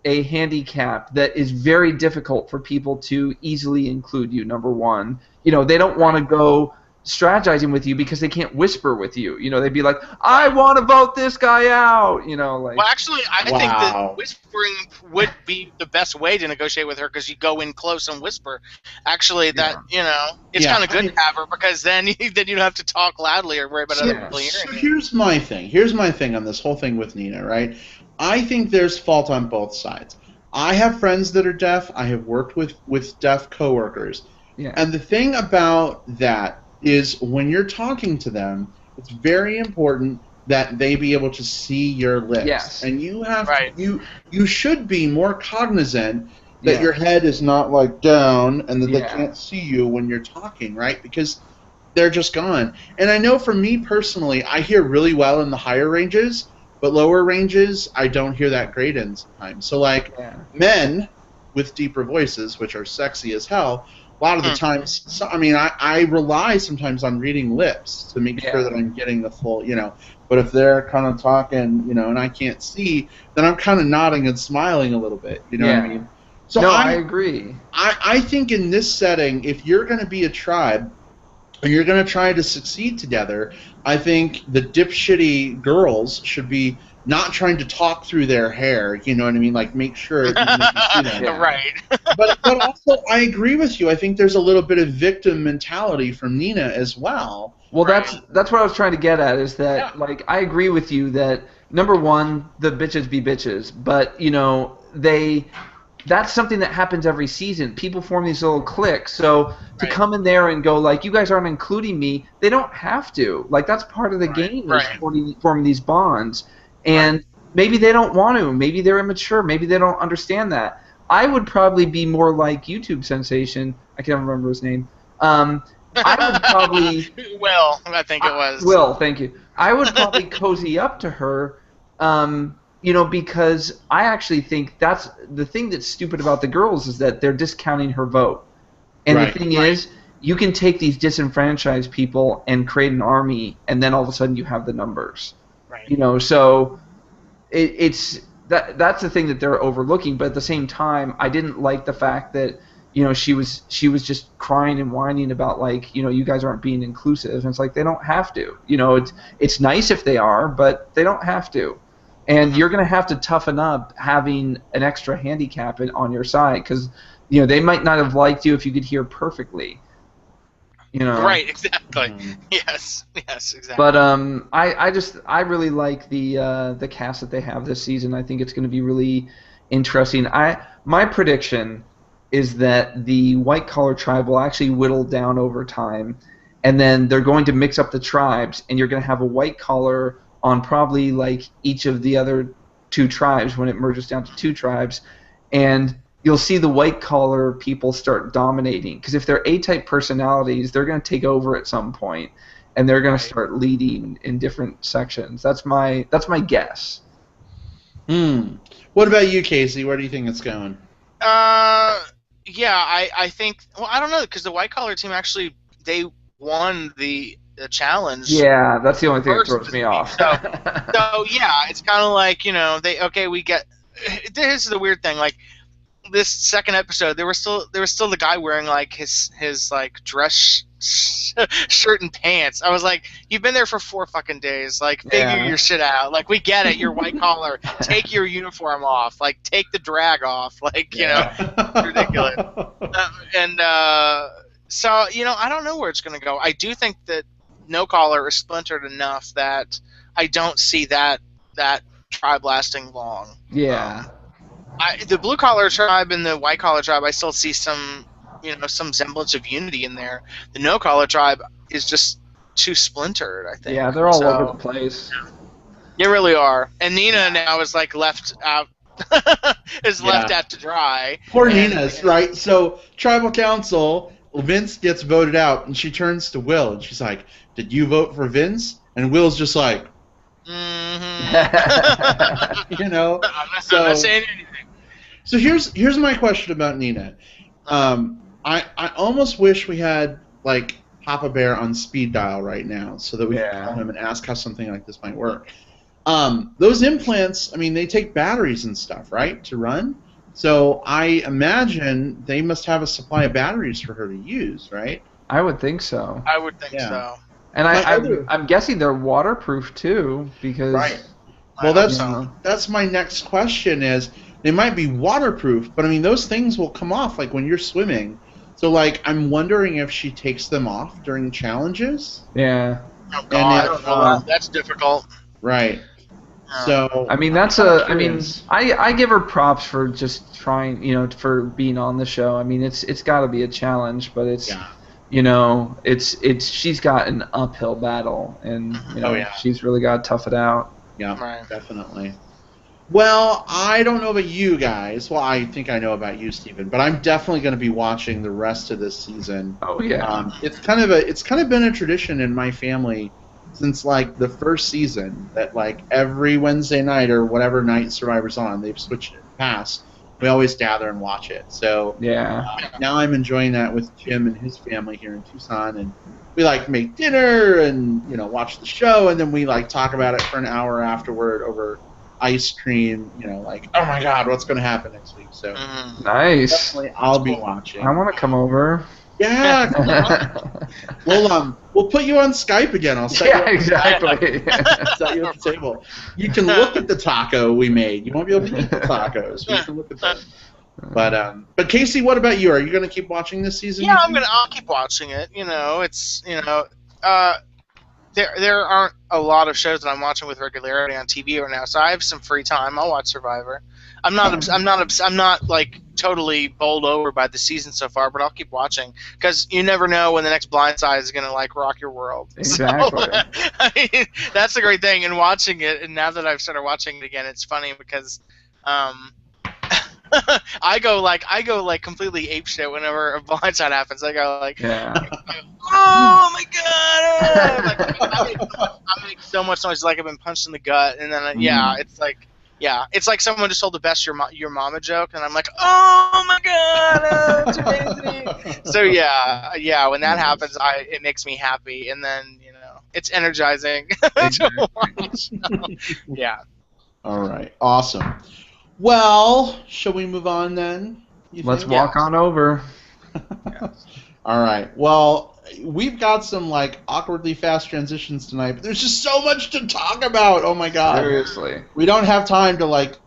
a handicap that is very difficult for people to easily include you, number one. They don't want to go strategizing with you because they can't whisper with you. They'd be like, I want to vote this guy out. Well, actually, I think that whispering would be the best way to negotiate with her, because you go in close and whisper. Actually, that it's kind of good to have her, because then you don't have to talk loudly or worry about other people hearing. So here's my thing on this whole thing with Nina, right? I think there's fault on both sides. I have friends that are deaf. I have worked with deaf coworkers. Yeah. And the thing about that is when you're talking to them, it's very important that they be able to see your lips. Yes. And you have you should be more cognizant that your head is not down and that they can't see you when you're talking, right? Because they're just gone. And I know for me personally, I hear really well in the higher ranges, but lower ranges I don't hear that great in sometimes. So men with deeper voices, which are sexy as hell, a lot of the times, I rely sometimes on reading lips to make sure that I'm getting the full, But if they're kind of talking, and I can't see, then I'm kind of nodding and smiling a little bit. You know what I mean? So I agree. I think in this setting, if you're going to be a tribe and you're going to try to succeed together, I think the dipshitty girls should be not trying to talk through their hair, you know what I mean? Like, make sure you can see them. Right. but also, I agree with you. I think there's a little bit of victim mentality from Nina as well. Well, that's what I was trying to get at, is that, I agree with you that, number one, the bitches be bitches, but, that's something that happens every season. People form these little cliques, so to come in there and go, you guys aren't including me, they don't have to. That's part of the game, is forming these bonds. And maybe they don't want to. Maybe they're immature. Maybe they don't understand that. I would probably be more like YouTube sensation. I can't remember his name. I would probably... Will, I think it was. Will, thank you. I would probably cozy up to her, because I actually think that's the thing that's stupid about the girls, is that they're discounting her vote. And the thing is, you can take these disenfranchised people and create an army, and then all of a sudden you have the numbers. Right. So it's that's the thing that they're overlooking. But at the same time, I didn't like the fact that she was just crying and whining about you guys aren't being inclusive. And it's they don't have to. It's nice if they are, but they don't have to. And you're going to have to toughen up having an extra handicap on your side, because they might not have liked you if you could hear perfectly. Right, exactly. Yes, exactly. But I really like the cast that they have this season. I think it's going to be really interesting. My prediction is that the white collar tribe will actually whittle down over time, and then they're going to mix up the tribes, and you're going to have a white collar on probably each of the other two tribes when it merges down to two tribes, and you'll see the white-collar people start dominating. Because if they're A-type personalities, they're going to take over at some point. and they're going to start leading in different sections. That's my guess. What about you, Casey? Where do you think it's going? Yeah, I think. Well, I don't know, because the white collar team actually they won the challenge. Yeah, that's the only thing that throws me off. So yeah, it's kind of like, we get. This is the weird thing. Like this second episode, there was still the guy wearing like his like dress shirt and pants. I was like, you've been there for 4 fucking days. Like, figure your shit out. Like, we get it. You're white collar. Take your uniform off. Like, take the drag off. Like, it's ridiculous. So, I don't know where it's going to go. I do think that no collar is splintered enough that I don't see that tribe lasting long. Yeah. The blue collar tribe and the white collar tribe, I still see some semblance of unity in there. The no collar tribe is just too splintered, I think. Yeah, they're all over the place. They really are. And Nina now is like left out. Left out to dry. Poor Nina's, right? So tribal council, Vince gets voted out, and she turns to Will, and she's like, "Did you vote for Vince?" And Will's just like, I'm not saying anything. So here's my question about Nina. I almost wish we had like Papa Bear on speed dial right now, so that we could call him and ask how something like this might work. Those implants, I mean, they take batteries and stuff, right, to run? So I imagine they must have a supply of batteries for her to use, right? I would think so. I would think so. And I'm guessing they're waterproof too, because... Right. Well, that's my next question is, they might be waterproof, but I mean, those things will come off, like when you're swimming. So, like, I'm wondering if she takes them off during challenges? Yeah. Oh, God, I don't know. That's difficult. Right. So I mean, I give her props for just trying, for being on the show. I mean, it's got to be a challenge, but it's she's got an uphill battle, and she's really got to tough it out. Yeah, definitely. Well, I don't know about you guys. Well, I think I know about you, Stephen, but I'm definitely going to be watching the rest of this season. Oh yeah. It's kind of been a tradition in my family since like the first season that like every Wednesday night or whatever night Survivor's on, they've switched it past. We always gather and watch it. So now I'm enjoying that with Jim and his family here in Tucson, and we like make dinner and watch the show, and then we like talk about it for an hour afterward over ice cream. Like, oh my God, what's going to happen next week? So nice. Definitely, I'll be watching. I want to come over. Yeah, come on. We'll put you on Skype again. I'll set you up exactly. set you at the table. You can look at the taco we made. You won't be able to eat the tacos. You can look at them. But Casey, what about you? Are you going to keep watching this season? Yeah, I'll keep watching it. There aren't a lot of shows that I'm watching with regularity on TV right now, so I have some free time. I'll watch Survivor. I'm not like totally bowled over by the season so far, but I'll keep watching because you never know when the next Blindside is gonna like rock your world. Exactly. So, I mean, that's the great thing in watching it. And now that I've started watching it again, it's funny because I go completely apeshit whenever a Blindside happens. I go like, oh my God! I make so much noise, like I've been punched in the gut, and then it's like someone just told the best your mama joke, and I'm like, oh my God, it's amazing. So when that happens, it makes me happy, and then it's energizing to watch. So, All right, awesome. Well, shall we move on then? Let's walk on over. All right. Well, we've got some like awkwardly fast transitions tonight, but there's just so much to talk about. Oh my God. Seriously. We don't have time to like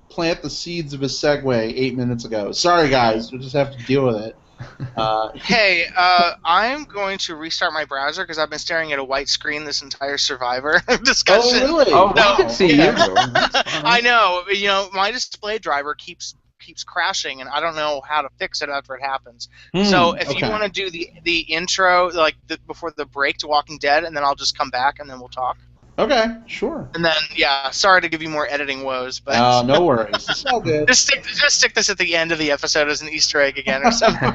plant the seeds of a segue 8 minutes ago. Sorry, guys. We'll just have to deal with it. Hey, I'm going to restart my browser because I've been staring at a white screen this entire Survivor discussion. Oh, really? Oh, no. We can see you. I know. My display driver keeps crashing, and I don't know how to fix it after it happens. So if you want to do the intro, like before the break to Walking Dead, and then I'll just come back and then we'll talk. Okay, sure. And then, yeah, sorry to give you more editing woes, but No worries. It's all good. just stick this at the end of the episode as an Easter egg again or something.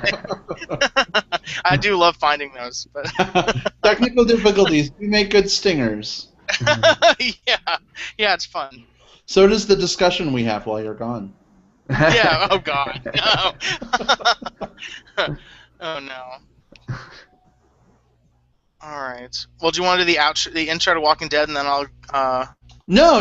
I do love finding those, but Technical difficulties. We make good stingers. yeah, it's fun. So does the discussion we have while you're gone. Yeah. Oh God. No. Oh no. All right. Well, do you want to do the intro to Walking Dead, and then I'll. No.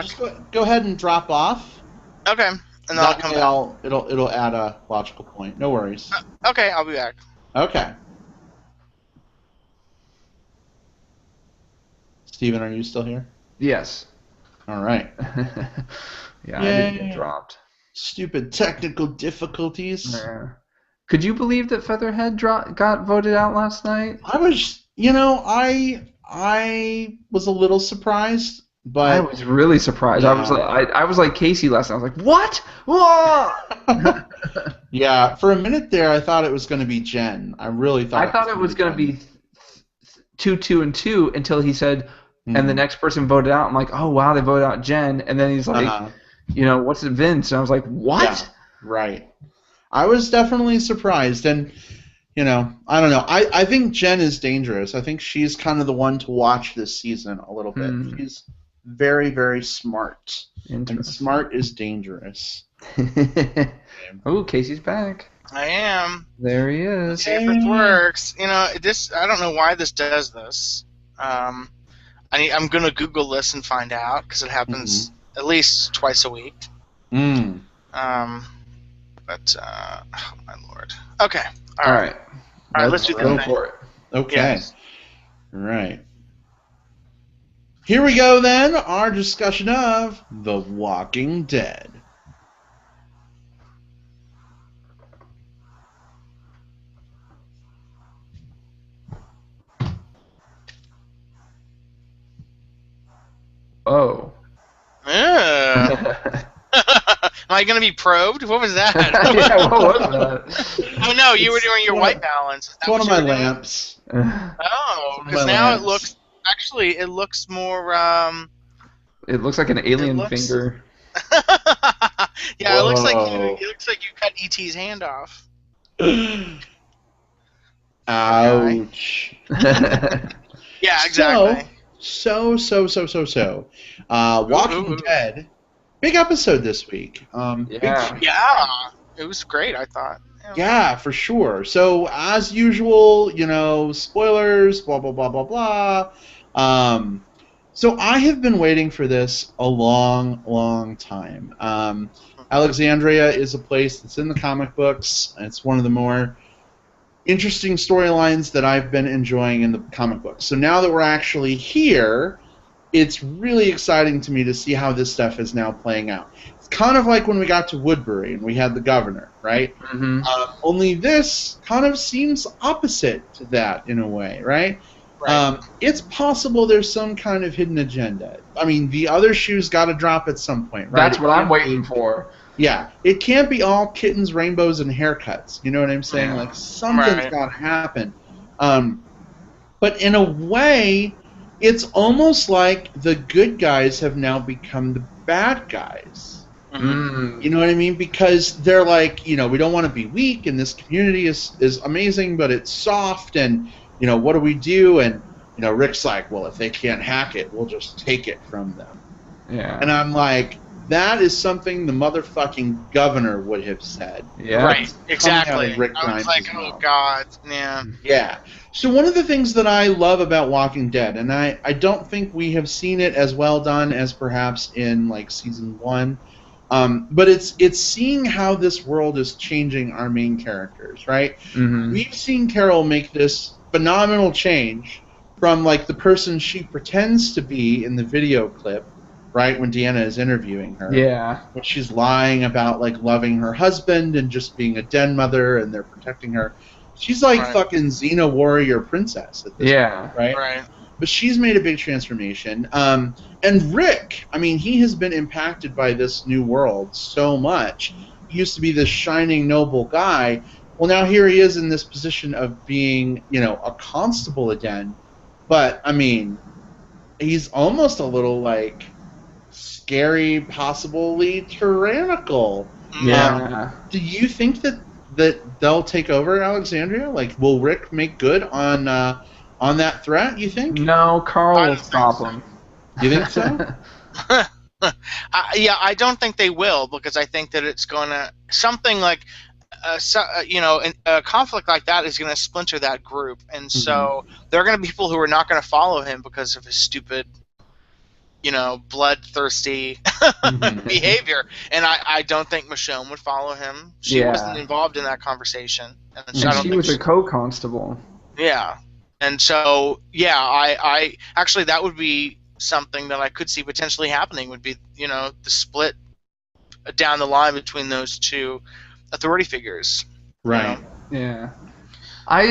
Just go ahead and drop off. Okay. And then I'll come back. It'll add a logical point. No worries. Okay, I'll be back. Okay. Steven, are you still here? Yes. All right. Yeah, I didn't get dropped. Stupid technical difficulties. Yeah. Could you believe that Featherhead got voted out last night? I was, I was a little surprised, but I was really surprised. Yeah. I was like Casey last night. I was like, what? Whoa! Yeah, for a minute there, I thought it was going to be Jen. I really thought. I thought it was going to be 2-2-2 until he said, and the next person voted out. I'm like, oh wow, they voted out Jen, and then he's like, what's it, Vince? And I was like, what? Yeah, right. I was definitely surprised, and I don't know. I think Jen is dangerous. I think she's kind of the one to watch this season a little bit. She's very, very smart, and smart is dangerous. Oh, Casey's back. I am. There he is. See if it works. This. I don't know why this does this. I'm gonna Google this and find out because it happens at least twice a week. But oh my lord. Okay. All right. Let's do the go thing. for it. Okay. Yes. Right. Here we go then. Our discussion of The Walking Dead. Oh. Am I going to be probed? What was that? Yeah, what was that? Oh, no, you were doing your white balance. It's one of my lamps. Oh, because now it looks... Actually, it looks more... It looks like an alien finger. Yeah, it looks like you cut E.T.'s hand off. Ouch. Yeah, exactly. So. Walking Dead. Big episode this week. Yeah, it was great, I thought. Yeah, for sure. So, as usual, spoilers, blah, blah, blah, blah, blah. So, I have been waiting for this a long, long time. Alexandria is a place that's in the comic books. It's one of the more interesting storylines that I've been enjoying in the comic books. So, now that we're actually here, it's really exciting to me to see how this stuff is now playing out. It's kind of like when we got to Woodbury and we had the governor, right? Only this kind of seems opposite to that in a way, right? It's possible there's some kind of hidden agenda. I mean, the other shoe's got to drop at some point, right? That's what I'm waiting for. Yeah, it can't be all kittens, rainbows, and haircuts. You know what I'm saying? Yeah. Like, something's got to happen. But in a way, it's almost like the good guys have now become the bad guys. You know what I mean? Because they're like, we don't want to be weak, and this community is amazing, but it's soft, and, what do we do? And, Rick's like, well, if they can't hack it, we'll just take it from them. Yeah. And I'm like, that is something the motherfucking governor would have said. Yeah. Right, exactly. Rick I was like, oh, God, yeah. Yeah. So one of the things that I love about Walking Dead, and I don't think we have seen it as well done as perhaps in, like, Season 1, but it's seeing how this world is changing our main characters, right? We've seen Carol make this phenomenal change from, like, the person she pretends to be in the video clip, right, when Deanna is interviewing her. Yeah. When she's lying about, like, loving her husband and just being a den mother and they're protecting her. She's like fucking Xena warrior princess at this point, right? Right. But she's made a big transformation. And Rick, I mean, he has been impacted by this new world so much. He used to be this shining, noble guy. Well, now here he is in this position of being, a constable again. But, I mean, he's almost a little like scary, possibly tyrannical. Yeah. Do you think that they'll take over Alexandria? Like, will Rick make good on that threat? You think? No, Carl will stop him. You think so? Yeah, I don't think they will, because I think that it's gonna something like a conflict like that is gonna splinter that group, and so there are gonna be people who are not gonna follow him because of his stupid, bloodthirsty behavior. And I don't think Michonne would follow him. She wasn't involved in that conversation, and she was a co-constable. Yeah, and so I actually that would be something that I could see potentially happening, would be the split down the line between those two authority figures. Right. Yeah. I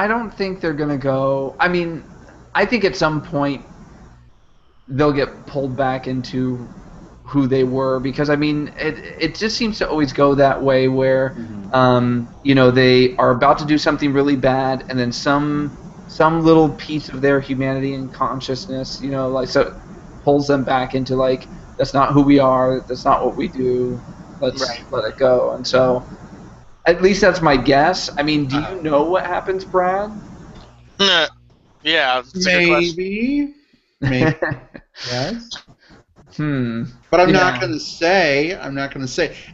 don't think they're gonna go. I mean, I think at some point they'll get pulled back into who they were, because I mean it just seems to always go that way where they are about to do something really bad, and then some little piece of their humanity and consciousness, so pulls them back into like, that's not who we are, that's not what we do, let's let it go. And so at least that's my guess. I mean, do you know what happens, Brad? Yeah, maybe yes. But I'm not going to say.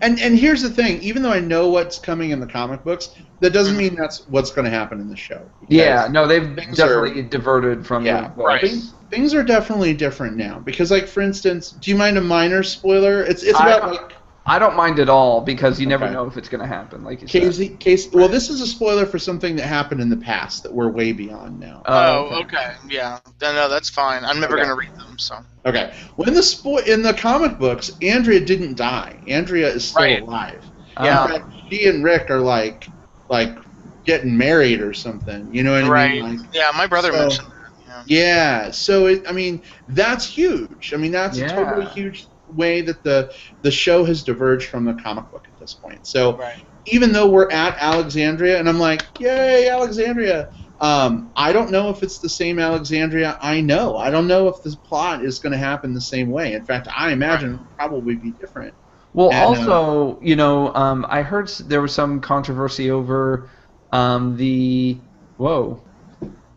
And here's the thing. Even though I know what's coming in the comic books, that doesn't mean that's what's going to happen in the show. Yeah, no, they've definitely diverted from the book. Things are definitely different now. Because, like, for instance, do you mind a minor spoiler? It's about, like... I don't mind at all, because you never know if it's going to happen, like you said. Well, this is a spoiler for something that happened in the past that we're way beyond now. Oh, okay. Yeah. No, that's fine. I'm never going to read them, so... Okay. Well, in the comic books, Andrea didn't die. Andrea is still alive. Yeah. In fact, she and Rick are like getting married or something. You know what I mean? Like, yeah, my brother mentioned that. Yeah. So that's huge. I mean, that's a totally huge way that the show has diverged from the comic book at this point. So even though we're at Alexandria, and I'm like, yay, Alexandria. I don't know if it's the same Alexandria I know. I don't know if this plot is going to happen the same way. In fact, I imagine it'll probably be different. Well, also, I heard there was some controversy over the... Whoa.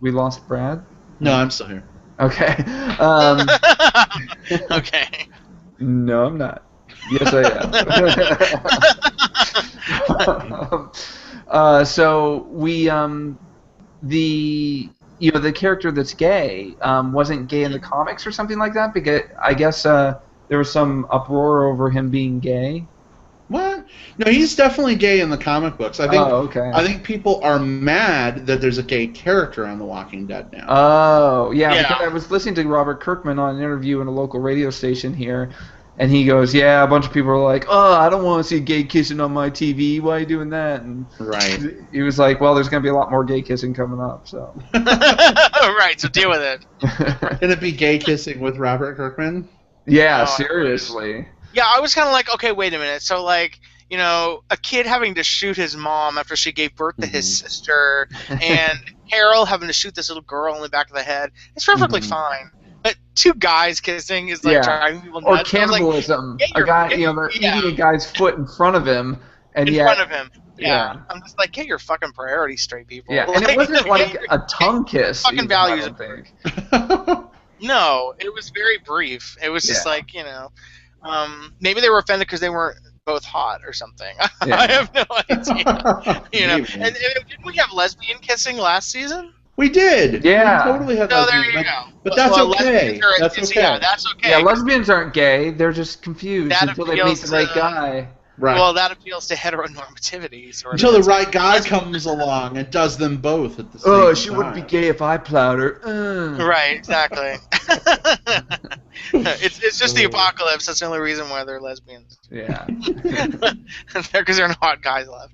We lost Brad? No, I'm still here. Okay. Okay. No, I'm not. Yes, I am. So we... the character that's gay wasn't gay in the comics or something like that, because I guess there was some uproar over him being gay. What? No, he's definitely gay in the comic books. I think. Oh, okay. I think people are mad that there's a gay character on The Walking Dead now. Oh, yeah. Because I was listening to Robert Kirkman on an interview in a local radio station here, and he goes, "Yeah, a bunch of people are like, oh, I don't want to see gay kissing on my TV. Why are you doing that?" And he was like, "Well, there's going to be a lot more gay kissing coming up, so." Right, so deal with it. Can it be gay kissing with Robert Kirkman? Yeah, seriously. Yeah, I was kind of like, okay, wait a minute. So, like, a kid having to shoot his mom after she gave birth to his sister, and Harold having to shoot this little girl in the back of the head, it's perfectly fine. But two guys kissing is like driving people nuts. Or cannibalism. Like, a guy, they're eating a guy's foot in front of him. And in front of him. Yeah. I'm just like, get your fucking priorities straight, people. Yeah, and it wasn't like a tongue kiss. Fucking values. No, it was very brief. It was just like, maybe they were offended because they weren't both hot or something. I have no idea. And didn't we have lesbian kissing last season? We did. Yeah. We totally had lesbian. There you go. But that's okay. That's okay. Yeah, that's okay. Yeah, lesbians aren't gay. They're just confused until they meet the right guy. Right. Well, that appeals to heteronormativity. Until the right guy comes along and does them both at the same time. Oh, she wouldn't be gay if I plowed her. Right, exactly. It's just the apocalypse. That's the only reason why they're lesbians. Yeah. Because there are no hot guys left.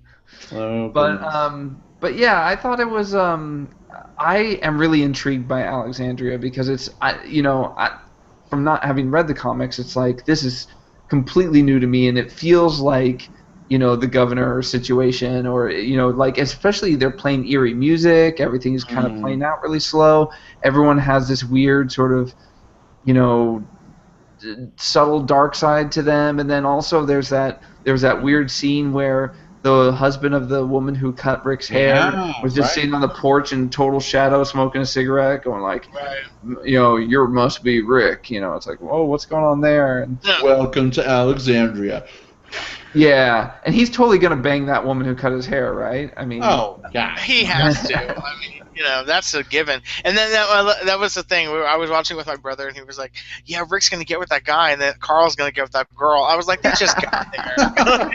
Oh, but yeah, I thought it was. I am really intrigued by Alexandria because it's, from not having read the comics, it's like this is completely new to me, and it feels like, the governor situation, or like especially they're playing eerie music. Everything's kind of playing out really slow. Everyone has this weird sort of subtle dark side to them, and then also there's that weird scene where the husband of the woman who cut Rick's hair was just sitting on the porch in total shadow, smoking a cigarette, going like, you must be Rick. It's like, whoa, what's going on there? And, welcome to Alexandria. Yeah, and he's totally gonna bang that woman who cut his hair, right? I mean, oh god, he has to. I mean, that's a given. And then that was the thing. I was watching with my brother, and he was like, "Yeah, Rick's gonna get with that guy, and then Carl's gonna get with that girl." I was like, "They just got there."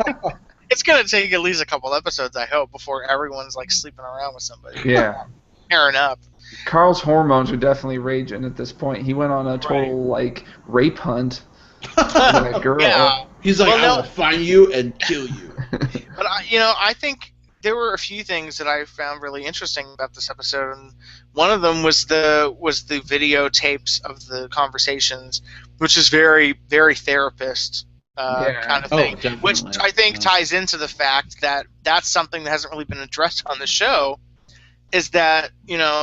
It's gonna take at least a couple episodes, I hope, before everyone's like sleeping around with somebody. Yeah, pairing up. Carl's hormones are definitely raging at this point. He went on a total like rape hunt. That girl. Yeah. He's like, I will find you and kill you. But I think there were a few things that I found really interesting about this episode, and one of them was the videotapes of the conversations, which is very, very therapist kind of thing, which I think ties into the fact that that's something that hasn't really been addressed on the show. Is that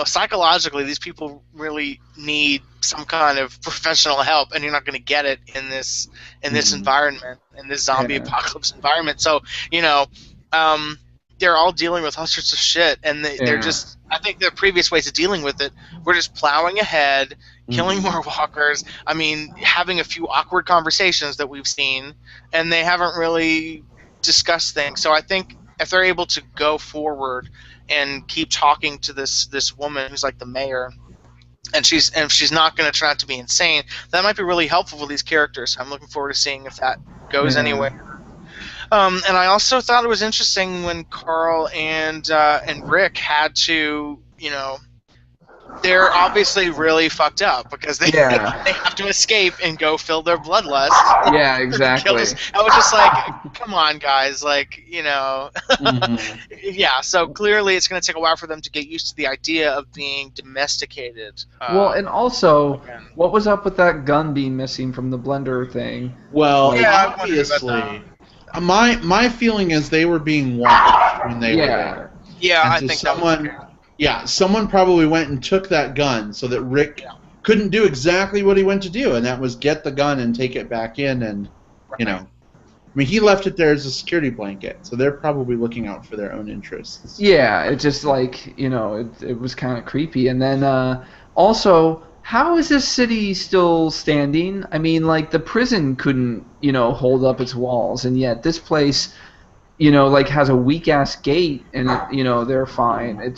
psychologically these people really need some kind of professional help, and you're not going to get it in this environment, in this zombie apocalypse environment. So they're all dealing with all sorts of shit, and they're just. I think the previous ways of dealing with it, we're just plowing ahead, killing more walkers. I mean, having a few awkward conversations that we've seen, and they haven't really discussed things. So I think if they're able to go forward and keep talking to this woman who's like the mayor, and she's not going to turn out to be insane, that might be really helpful for these characters. I'm looking forward to seeing if that goes anywhere. And I also thought it was interesting when Carl and Rick had to, they're obviously really fucked up because they have to escape and go fill their bloodlust. Yeah, exactly. I was just like, come on, guys, like, Yeah, so clearly it's going to take a while for them to get used to the idea of being domesticated. Well, and also, what was up with that gun being missing from the blender thing? Well, obviously, my feeling is they were being watched when they were there. Yeah, and I think someone. Yeah, someone probably went and took that gun so that Rick couldn't do exactly what he went to do, and that was get the gun and take it back in, and I mean, he left it there as a security blanket, so they're probably looking out for their own interests. Yeah, it just like it was kind of creepy, and then also, how is this city still standing? I mean, like the prison couldn't hold up its walls, and yet this place like has a weak ass gate, and they're fine.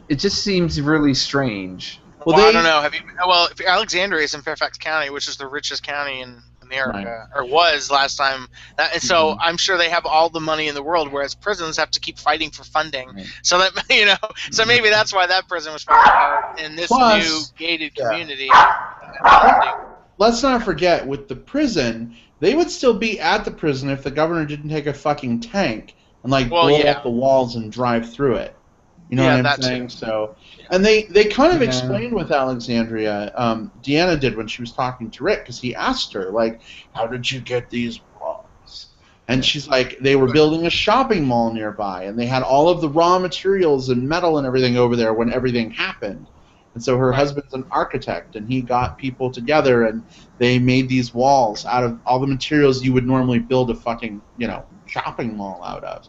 It just seems really strange. Well, I don't know. Alexandria is in Fairfax County, which is the richest county in America, or was last time. And so I'm sure they have all the money in the world, whereas prisons have to keep fighting for funding. Right. So that so maybe that's why that prison was falling apart in this new gated community. Let's not forget, with the prison, they would still be at the prison if the governor didn't take a fucking tank and blow up the walls and drive through it. You know what I'm saying? Too. So, and they kind of explained with Alexandria. Deanna did when she was talking to Rick, because he asked her, like, "How did you get these walls?" And she's like, "They were building a shopping mall nearby, and they had all of the raw materials and metal and everything over there when everything happened." And so her husband's an architect, and he got people together, and they made these walls out of all the materials you would normally build a fucking, shopping mall out of.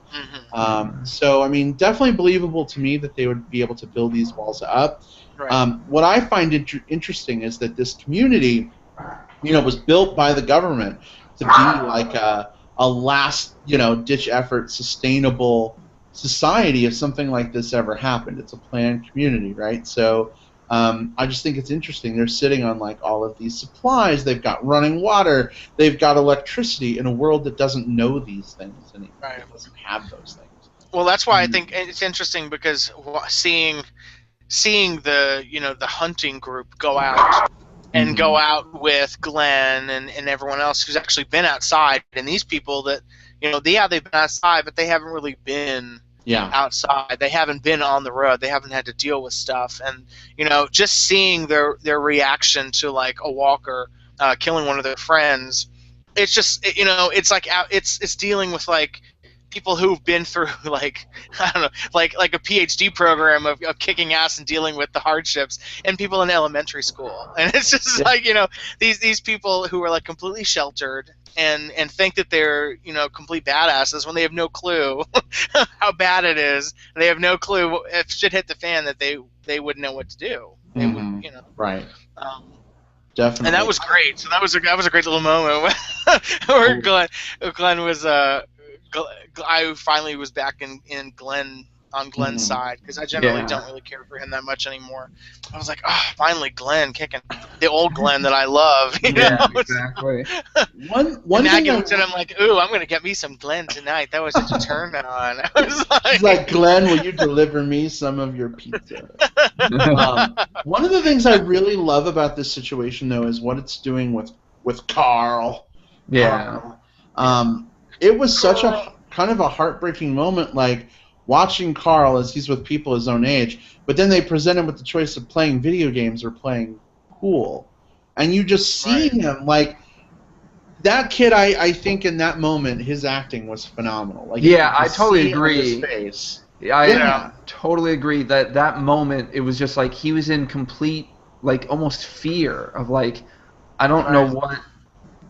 So, I mean, definitely believable to me that they would be able to build these walls up. Right. What I find interesting is that this community, was built by the government to be like a last, ditch effort, sustainable society if something like this ever happened. It's a planned community, right? So I just think it's interesting. They're sitting on all of these supplies. They've got running water. They've got electricity in a world that doesn't know these things anymore. Right. It doesn't have those things. Well, that's why I think it's interesting, because seeing the the hunting group go out and go out with Glenn and everyone else who's actually been outside, and these people that they've been outside, but they haven't really been. Outside. They haven't been on the road. They haven't had to deal with stuff. And, just seeing their reaction to, a walker killing one of their friends it's just it's like it's dealing with like people who've been through like I don't know like a PhD program of kicking ass and dealing with the hardships, and people in elementary school, and it's just like these people who are like completely sheltered and think that they're complete badasses when they have no clue how bad it is. They have no clue if shit hit the fan that they wouldn't know what to do. They would right. Definitely. And that was great. So that was a great little moment where Glenn was I finally was back in Glenn on Glenn's side, because I generally don't really care for him that much anymore. I was like, oh, finally Glenn kicking the old Glenn that I love. You know? Exactly. One Maggie looked at him like, ooh, I'm gonna get me some Glenn tonight. That was such a turn on. I was He's like, Glenn, will you deliver me some of your pizza? One of the things I really love about this situation, though, is what it's doing with Carl. Yeah. It was such a kind of a heartbreaking moment, like watching Carl as he's with people his own age, but then they present him with the choice of playing video games or playing pool. And you just see him, like, that kid, I think in that moment, his acting was phenomenal. Like, I totally agree. His face. I totally agree that moment, it was just like he was in complete, like, almost fear of, like, I don't know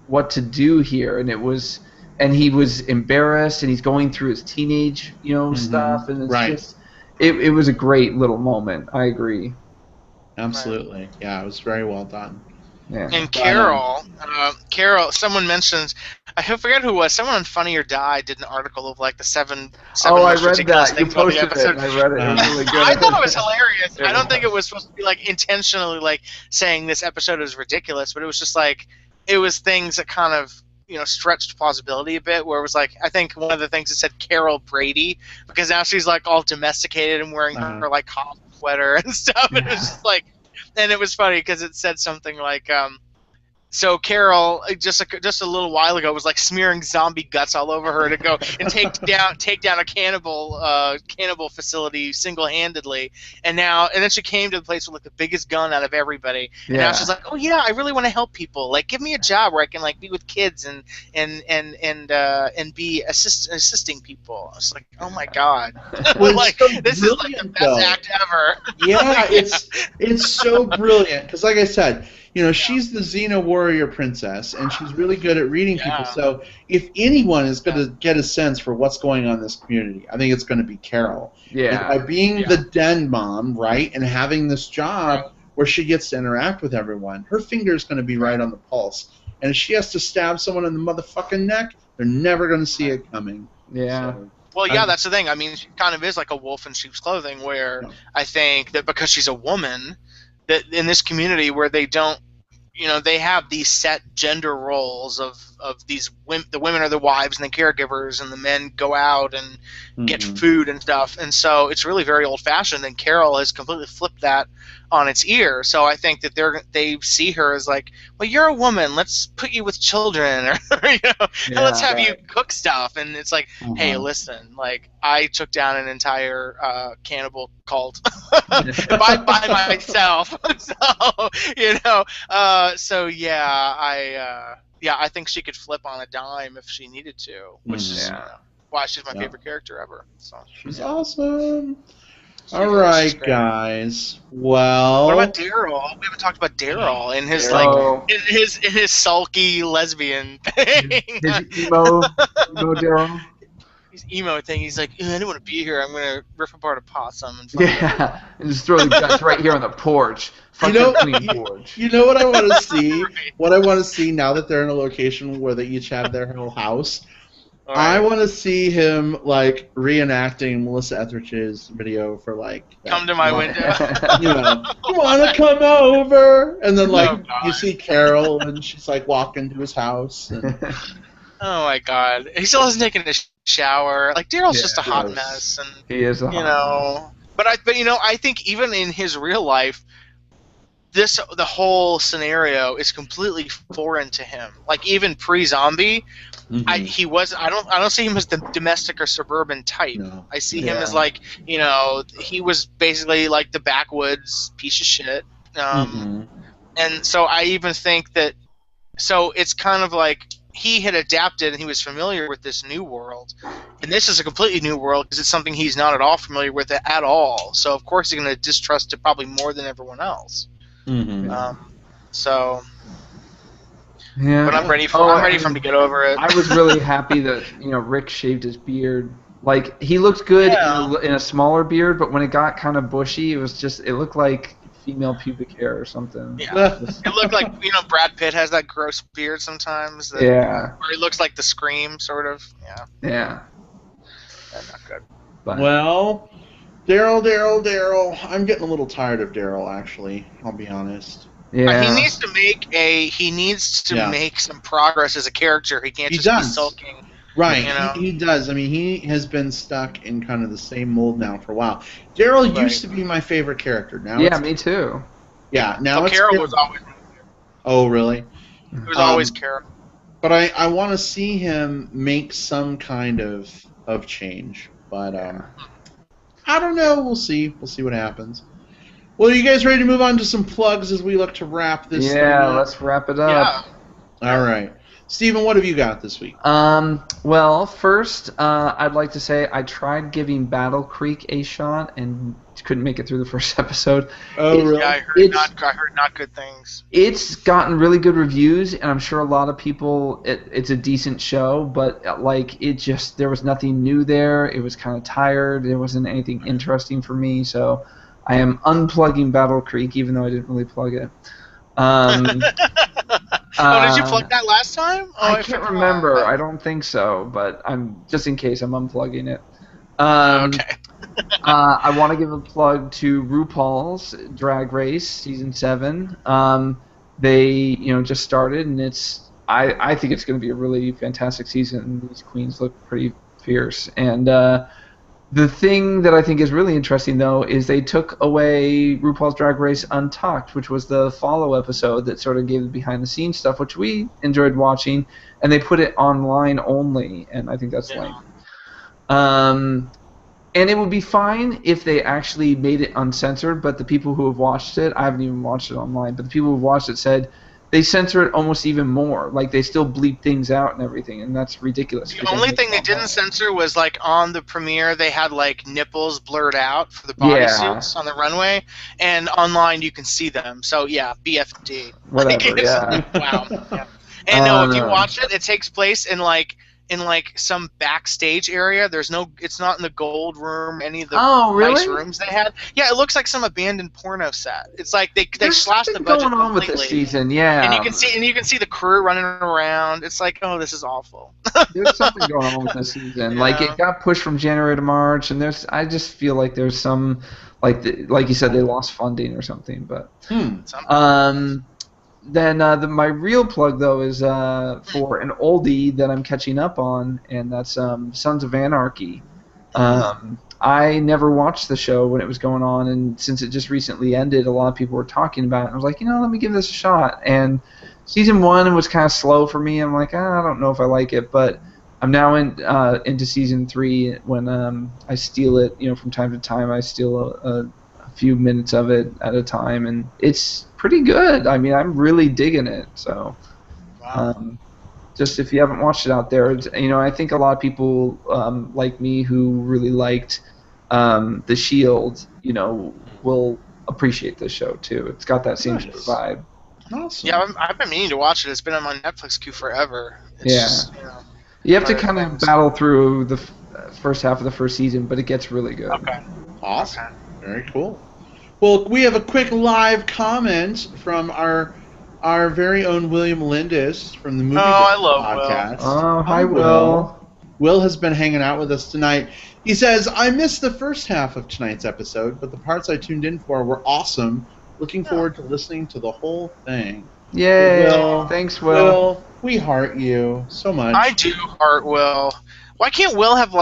what to do here. And it was... And he was embarrassed, and he's going through his teenage, stuff, and it's just, it was a great little moment. I agree. Absolutely, yeah, it was very well done. Yeah. And Carol, someone mentions, I forget who it was. Someone on Funny or Die did an article of like the seven most ridiculous things about the episode. I read it. It was really good. I thought it was hilarious. I don't think it was supposed to be like intentionally like saying this episode is ridiculous, but it was just like it was things that kind of stretched plausibility a bit, where it was like, I think one of the things it said Carol Brady, because now she's like all domesticated and wearing her like cop sweater and stuff, and it was just like, and it was funny because it said something like, so Carol just a little while ago was like smearing zombie guts all over her to go and take down a cannibal facility single-handedly, and then she came to the place with like the biggest gun out of everybody, and now she's like, oh yeah, I really want to help people, like give me a job where I can like be with kids and be assisting people. I was like, oh my god, like so this is like the best act ever. Yeah, it's so brilliant because, like I said, she's the Xena warrior princess, and she's really good at reading people. So if anyone is going to get a sense for what's going on in this community, I think it's going to be Carol. Yeah. And by being the den mom, right, and having this job where she gets to interact with everyone, her finger's going to be right on the pulse. And if she has to stab someone in the motherfucking neck, they're never going to see it coming. Yeah. So, well, yeah, that's the thing. I mean, she kind of is like a wolf in sheep's clothing, where I think that because she's a woman, that in this community where they don't, they have these set gender roles of these women. The women are the wives and the caregivers, and the men go out and get food and stuff. And so it's really very old-fashioned. And Carol has completely flipped that on its ear. So I think that they see her as like, well, you're a woman. Let's put you with children, or let's have you cook stuff. And it's like, hey, listen, like I took down an entire cannibal cult by myself. So I think she could flip on a dime if she needed to, which is why she's my favorite character ever. So she's awesome. All right, guys. Well, what about Daryl? We haven't talked about Daryl and his like his sulky lesbian thing. His emo Daryl. His emo thing. He's like, I don't want to be here. I'm gonna rip apart a possum and and just throw the guts right here on the porch. You know what I want to see? What I want to see now that they're in a location where they each have their whole house. Right. I want to see him like reenacting Melissa Etheridge's video for like. Come to my window. You want to come over? And then like you see Carol and she's like walking to his house. And... Oh my God! He still hasn't taken a shower. Like Daryl's just a hot mess, and he is a hot mess. But I think even in his real life, the whole scenario is completely foreign to him. Like even pre-zombie, I don't see him as the domestic or suburban type. No. I see him as like he was basically like the backwoods piece of shit. And so I even think that. So it's kind of like he had adapted and he was familiar with this new world, and this is a completely new world because it's something he's not at all familiar with at all. So of course he's going to distrust it probably more than everyone else. So. Yeah. But I'm ready for him to get over it. I was really happy that Rick shaved his beard. Like, he looked good in a smaller beard, but when it got kind of bushy, it looked like female pubic hair or something. Yeah. It looked like, Brad Pitt has that gross beard sometimes. Yeah. Where he looks like the Scream, sort of. Yeah. Yeah. That's not good. But. Well, Daryl. I'm getting a little tired of Daryl, actually. I'll be honest. Yeah. He needs to make some progress as a character. He can't just be sulking. Right, he does. I mean, he has been stuck in kind of the same mold now for a while. Daryl used to be my favorite character. Now, me too. Yeah, now it's Carol was always. Oh, really? It was always Carol. But I want to see him make some kind of change. But I don't know. We'll see. We'll see what happens. Well, are you guys ready to move on to some plugs as we look to wrap this thing up? Let's wrap it up. Yeah. All right. Steven, what have you got this week? Well, first, I'd like to say I tried giving Battle Creek a shot and couldn't make it through the first episode. Oh, really? Yeah, I heard not good things. It's gotten really good reviews, and I'm sure a lot of people, it's a decent show, but there was nothing new there. It was kind of tired. There wasn't anything interesting for me, so I am unplugging Battle Creek, even though I didn't really plug it. Did you plug that last time? I can't remember. I don't think so, but just in case I'm unplugging it. Okay. I want to give a plug to RuPaul's Drag Race Season 7. They just started, and I think it's going to be a really fantastic season. These queens look pretty fierce, and the thing that I think is really interesting, though, is they took away RuPaul's Drag Race Untucked, which was the follow episode that sort of gave the behind-the-scenes stuff, which we enjoyed watching, and they put it online only, and I think that's lame. And it would be fine if they actually made it uncensored, but the people who have watched it, I haven't even watched it online, but the people who have watched it said they censor it almost even more. Like, they still bleep things out and everything, and that's ridiculous. The only thing they didn't censor was, on the premiere, they had, nipples blurred out for the bodysuits on the runway, and online you can see them. So, yeah, BFD. Whatever, yeah. Wow. Yeah. And, if you watch it, it takes place in, some backstage area. It's not in the gold room, any of the nice rooms they had. Yeah, it looks like some abandoned porno set. It's like they slashed the budget going on completely. with this season, yeah. And you can see the crew running around. It's like, oh, this is awful. There's something going on with this season. Yeah. It got pushed from January to March, and I just feel like there's some, like you said, they lost funding or something. But Then my real plug, though, is for an oldie that I'm catching up on, and that's Sons of Anarchy. I never watched the show when it was going on, and since it just recently ended, a lot of people were talking about it. And I was like, let me give this a shot. And season 1 was kind of slow for me. I'm like, I don't know if I like it, but I'm now into season 3 when I steal it. From time to time, I steal a few minutes of it at a time, and it's pretty good. I mean, I'm really digging it. So, just if you haven't watched it out there, I think a lot of people like me who really liked The Shield, will appreciate this show too. It's got that same sort of vibe. Awesome. Yeah, I've been meaning to watch it. It's been on my Netflix queue forever. You have to kind of battle through the first half of the first season, but it gets really good. Okay. Awesome. Okay. Very cool. Well, we have a quick live comment from our very own William Lindis from the Movie Podcast. Oh, hi, Will. Will has been hanging out with us tonight. He says, I missed the first half of tonight's episode, but the parts I tuned in for were awesome. Looking forward to listening to the whole thing. Yay. Will, thanks, Will. Will, we heart you so much. I do heart Will. Why can't Will have,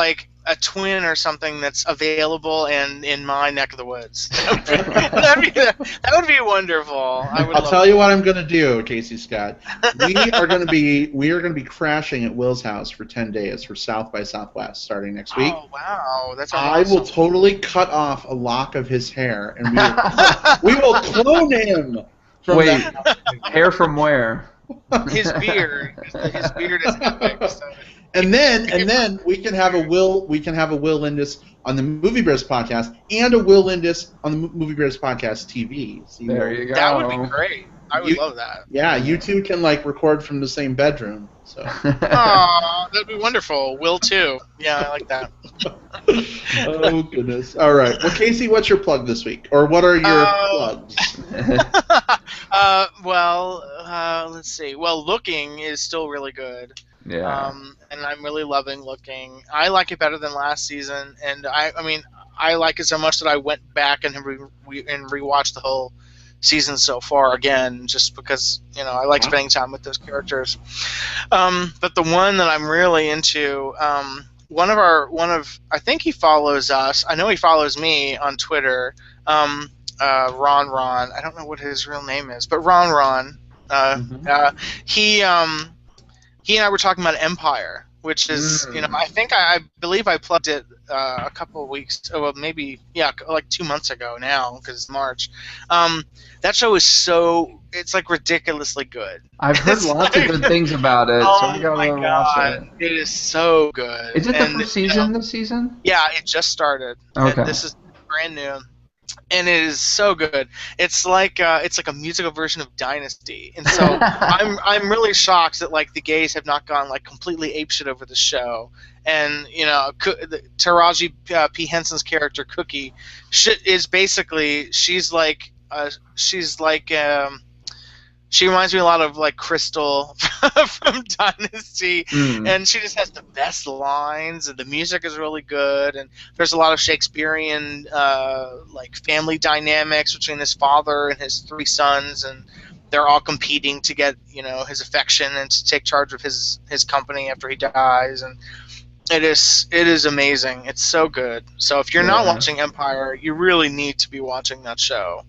a twin or something that's available and in my neck of the woods? that would be wonderful. I'll tell you what I'm going to do, Casey Scott. We are going to be crashing at Will's house for 10 days for South by Southwest starting next week. Oh wow, that's awesome. I will totally cut off a lock of his hair and we will clone him. Wait, hair from where? His beard is epic. So. And then we can have a Will Lindis on the Movie Bears podcast and a Will Lindis on the Movie Bears podcast TV. So there you go. That would be great. I would love that. Yeah, you two can record from the same bedroom. So. Aw, that'd be wonderful. Will too. Yeah, I like that. Oh goodness. All right. Well, Casey, what's your plug this week, or what are your plugs? Let's see. Well, Looking is still really good. Yeah. And I'm really loving Looking. I like it better than last season, and I like it so much that I went back and rewatched the whole season so far again, just because I like spending time with those characters. But the one that I'm really into, I think he follows us. I know he follows me on Twitter. Ron. I don't know what his real name is, but Ron. He and I were talking about Empire, which is I believe I plugged it a couple of weeks, maybe 2 months ago now, because it's March. That show is it's ridiculously good. I've heard lots of good things about it, so we gotta watch it. It is so good. Is it the first season this season? Yeah, it just started. Okay. And this is brand new. And it is so good. It's like a musical version of Dynasty, and so I'm really shocked that the gays have not gone completely apeshit over the show. And Taraji P. Henson's character Cookie is basically she reminds me a lot of Crystal from Dynasty, and she just has the best lines, and the music is really good, and there's a lot of Shakespearean family dynamics between his father and his 3 sons, and they're all competing to get his affection and to take charge of his company after he dies, and it is amazing. It's so good. So if you're not watching Empire, you really need to be watching that show.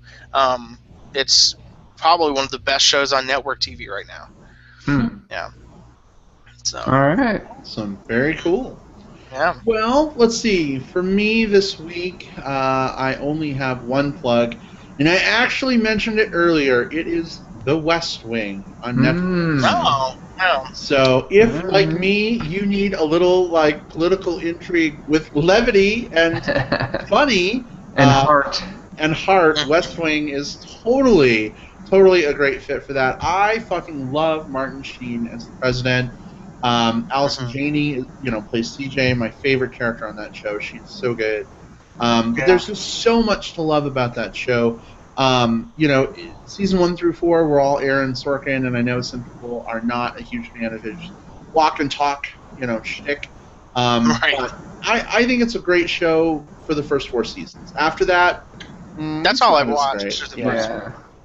It's probably one of the best shows on network TV right now. Yeah. So. All right. Awesome. Very cool. Yeah. Well, let's see. For me this week, I only have one plug, and I actually mentioned it earlier. It is The West Wing on Netflix. Oh. No. So if, like me, you need a little political intrigue with levity and funny and heart. West Wing is totally a great fit for that. I fucking love Martin Sheen as the president. Allison Janney, plays CJ, my favorite character on that show. She's so good. There's just so much to love about that show. Season 1 through 4 were all Aaron Sorkin, and I know some people are not a huge fan of his walk and talk, shtick. Right. But I think it's a great show for the first 4 seasons. After that, that's all I've watched.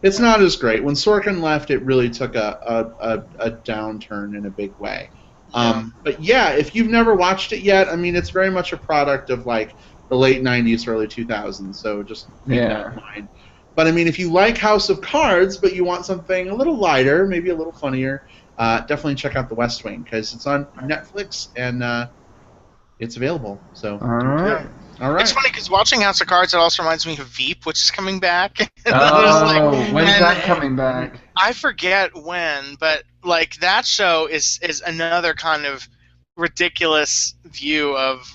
It's not as great. When Sorkin left, it really took a downturn in a big way. But yeah, if you've never watched it yet, it's very much a product of the late 90s, early 2000s. So just keep that in mind. But if you like House of Cards, but you want something a little lighter, maybe a little funnier, definitely check out The West Wing, because it's on Netflix and it's available. So all right. All right. It's funny because watching House of Cards, it also reminds me of Veep, which is coming back. When's that coming back? I forget when, but that show is another kind of ridiculous view of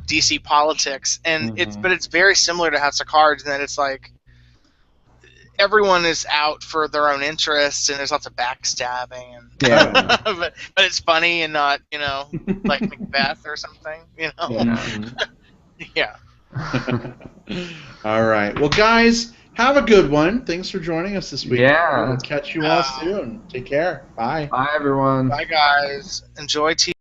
DC politics, and it's very similar to House of Cards in that it's everyone is out for their own interests, and there's lots of backstabbing, and but it's funny and not like Macbeth or something, Yeah. All right. Well, guys, have a good one. Thanks for joining us this week. Yeah. We'll catch you all soon. Take care. Bye. Bye, everyone. Bye, guys. Enjoy TV.